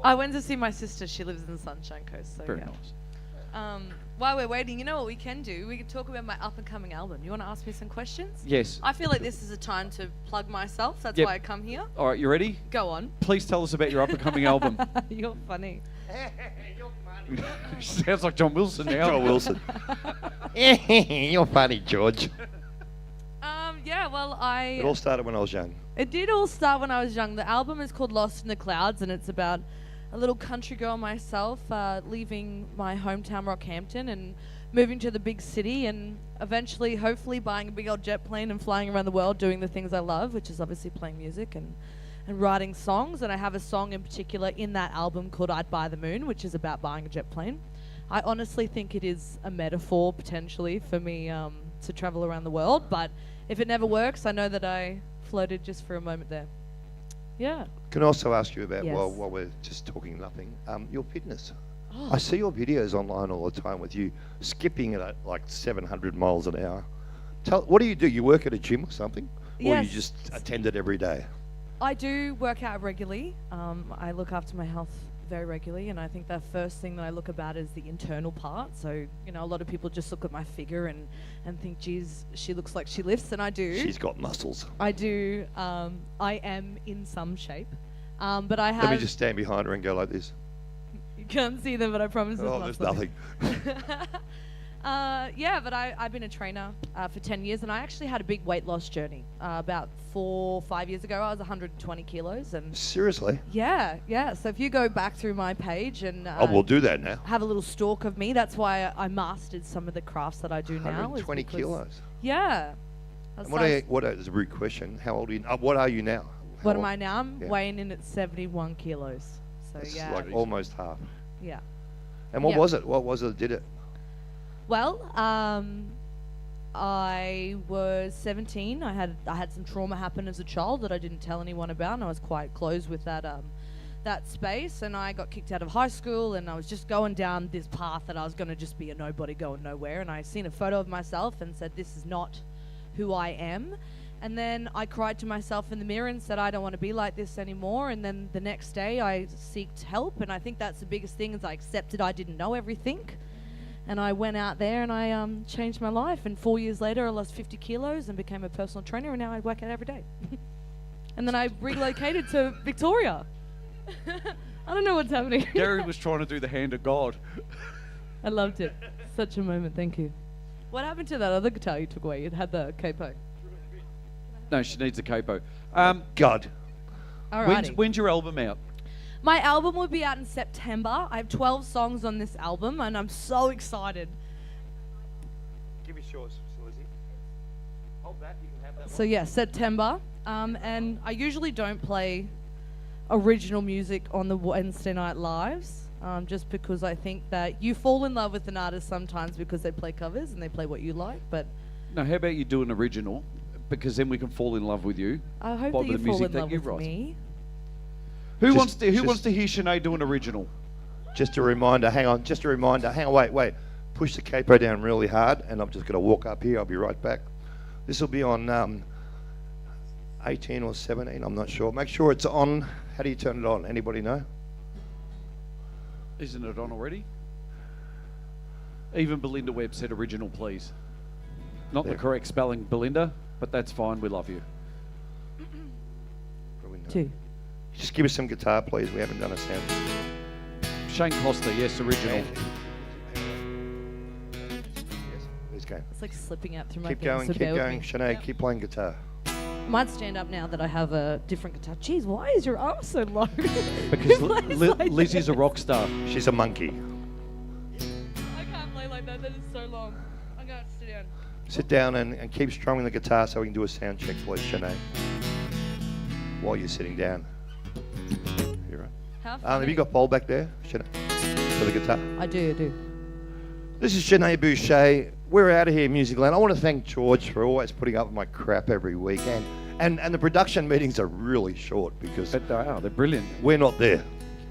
I went to see my sister. She lives in the Sunshine Coast. So Very yeah. nice. While we're waiting, you know what we can do? We can talk about my up and coming album. You want to ask me some questions? Yes. I feel like this is a time to plug myself. That's Yep. why I come here. All right, you ready? Go on. Please tell us about your up-and-coming album. You're funny. Sounds like John Wilson now. John Wilson. You're funny, George. Yeah, well, It all started when I was young. It did all start when I was young. The album is called Lost in the Clouds, and it's about a little country girl myself leaving my hometown Rockhampton and moving to the big city and eventually, hopefully, buying a big old jet plane and flying around the world doing the things I love, which is obviously playing music and writing songs. And I have a song in particular in that album called I'd Buy the Moon, which is about buying a jet plane. I honestly think it is a metaphor, potentially, for me to travel around the world, but if it never works, I know that I floated just for a moment there. Yeah. Can I also ask you about, Yes. while we're just talking nothing, your fitness? Oh. I see your videos online all the time with you skipping at like 700 miles an hour. What do? You work at a gym or something? Or Yes. you just attend it every day? I do work out regularly. I look after my health very regularly, and I think the first thing that I look about is the internal part. So, you know, a lot of people just look at my figure and think, geez, she looks like she lifts, and I do. She's got muscles. I do. I am in some shape. But I have... Let me just stand behind her and go like this. You can't see them, but I promise Oh, there's nothing. Yeah, but I've been a trainer for 10 years, and I actually had a big weight loss journey. About 4 or 5 years ago, I was 120 kilos. And Seriously? Yeah. So if you go back through my page and we'll do that now. have a little stalk of me, that's why I mastered some of the crafts that I do now. is 120 because- kilos. Yeah. That's And what is a rude question? How old are you? What are you now? What How am old- I now? I'm Yeah. weighing in at 71 kilos. So That's yeah. like almost half. Yeah. And what Yeah. was it? What was it that did it? Well, I was 17. I had some trauma happen as a child that I didn't tell anyone about, and I was quite close with that space. And I got kicked out of high school, and I was just going down this path that I was going to just be a nobody going nowhere. And I seen a photo of myself and said, "This is not who I am." And then I cried to myself in the mirror and said, "I don't want to be like this anymore." And then the next day, I sought help, and I think that's the biggest thing is I accepted I didn't know everything. And I went out there and I changed my life. And 4 years later, I lost 50 kilos and became a personal trainer. And now I work out every day. And then I relocated to Victoria. I don't know what's happening. Gary was trying to do the hand of God. I loved it. Such a moment. Thank you. What happened to that other guitar you took away? It had the capo. No, she needs a capo. God. Alrighty. When's your album out? My album will be out in September. I have 12 songs on this album, and I'm so excited. Give me yours, Lizzie. Hold that. You can have that. So yeah, September. And I usually don't play original music on the Wednesday night lives, just because I think that you fall in love with an artist sometimes because they play covers and they play what you like. But No, how about you do an original? Because then we can fall in love with you. I hope by that you the fall music in that love you with write. me. Who wants to hear Sinead do an original? Just a reminder. Hang on. Just a reminder. Hang on. Wait. Push the capo down really hard, and I'm just going to walk up here. I'll be right back. This will be on 18 or 17. I'm not sure. Make sure it's on. How do you turn it on? Anybody know? Isn't it on already? Even Belinda Webb said original, please. Not the correct spelling, Belinda, but that's fine. We love you. Two. Just give us some guitar, please. We haven't done a sound. Shane Costa, yes, original. Let's go. It's like slipping out through my Keep fingers, going, so keep bear with going. me. Sinead, Yep. keep playing guitar. Might stand up now that I have a different guitar. Jeez, why is your arm so low? Because Who plays like that? Lizzie's a rock star. She's a monkey. I can't play like that. That is so long. I'm going to sit down. Sit down and keep strumming the guitar so we can do a sound check, please, Sinead. While you're sitting down. You're right. How Have funny. you got bowl back there, Sinead? For the guitar? I do. This is Sinead Boucher. We're out of here, Musicland. I want to thank George for always putting up with my crap every weekend. And the production meetings are really short because they're brilliant. We're not there.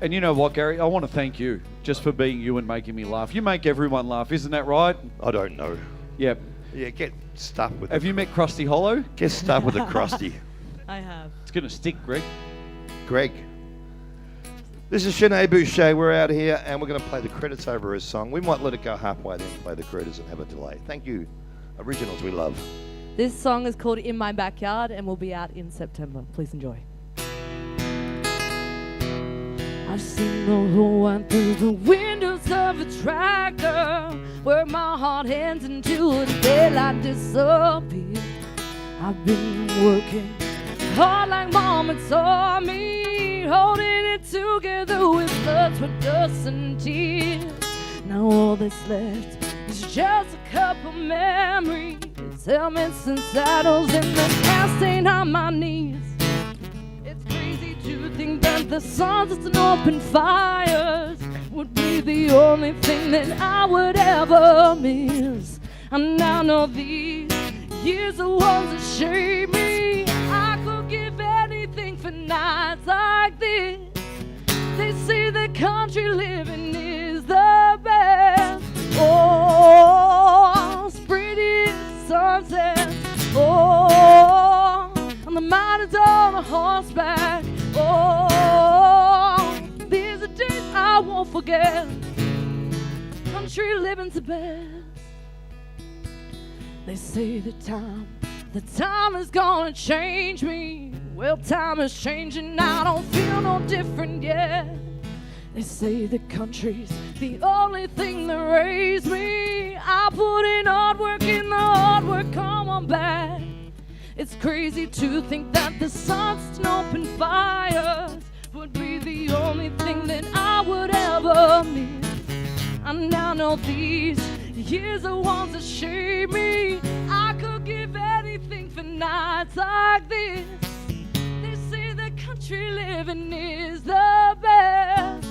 And you know what, Gary? I want to thank you just for being you and making me laugh. You make everyone laugh, isn't that right? I don't know. Yep. Yeah, get stuck with Have you met Krusty Hollow? Get stuck with the Krusty. I have. It's going to stick, Greg. Greg. This is Sinead Boucher. We're out here and we're going to play the credits over his song. We might let it go halfway, then play the credits and have a delay. Thank you. Originals we love. This song is called In My Backyard and will be out in September. Please enjoy. I've seen the whole one through the windows of a tractor, where my heart hands into a daylight disappear. I've been working hard like mama taught me, holding it together with blood, sweat, dust, and tears. Now all that's left is just a couple memories, helmets and saddles, and the gas stain on my knees. It's crazy to think that the suns and open fires would be the only thing that I would ever miss. I now know these years are ones that shape me. I could give anything for nights like this. They say the country living is the best. Oh, it's pretty as sunset. Oh, and the mountains on a horseback. Oh, these are days I won't forget. Country living's the best. They say the time is gonna change me. Well, time is changing, I don't feel no different yet. They say the country's the only thing that raised me. I put in hard work, and the hard work come on back. It's crazy to think that the suns and open fires would be the only thing that I would ever miss. I now know these years are ones that shape me. I could give anything for nights like this. They say the country living is the best.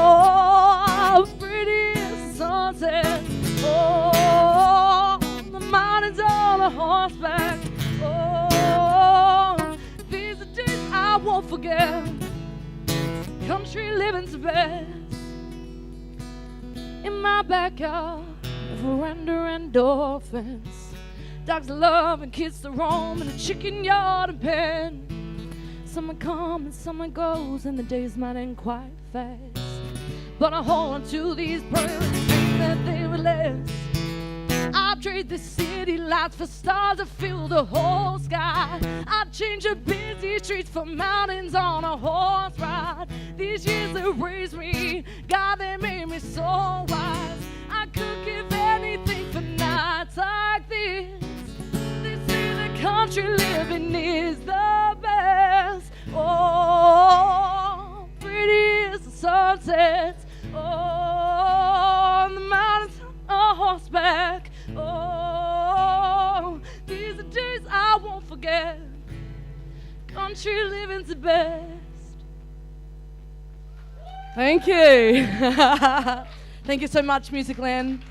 Oh, pretty as sunset. Oh, the mountains on a horseback. Oh, these are days I won't forget. Country living's the best. In my backyard, a veranda and door fence, dogs love and kids to roam, and a chicken yard and pen. Summer comes and summer goes, and the days might end quite fast, but I hold on to these prayers, thinking that they will last. I'd trade the city lights for stars that fill the whole sky. I'd change the busy streets for mountains on a horse ride. These years that raised me, God, they made me so wise. I could give anything for nights like this. They say the country living is the best. Oh, pretty as the sunset. Oh, the mountains on a horseback. Oh, these are days I won't forget. Country living's the best. Thank you. Thank you so much, Musicland.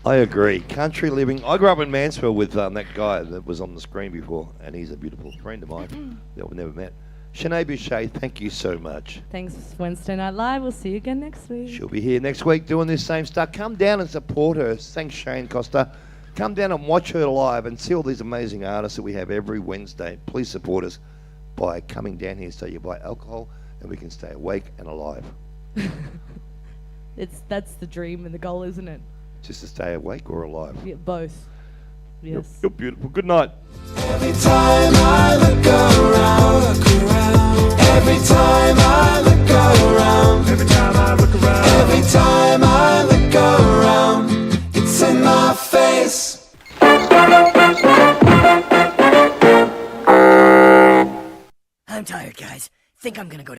I agree. Country living. I grew up in Mansfield with that guy that was on the screen before, and he's a beautiful friend of mine that we've never met. Sinead Boucher, thank you so much. Thanks, Wednesday Night Live. We'll see you again next week. She'll be here next week doing this same stuff. Come down and support her. Thanks, Shane Costa. Come down and watch her live and see all these amazing artists that we have every Wednesday. Please support us by coming down here so you buy alcohol and we can stay awake and alive. That's the dream and the goal, isn't it? Just to stay awake or alive? Yeah, both. Yes. You're beautiful. Good night. Every time I look around, every time I look around, every time I look around, every time I look around, it's in my face. I'm tired, guys. Think I'm gonna go to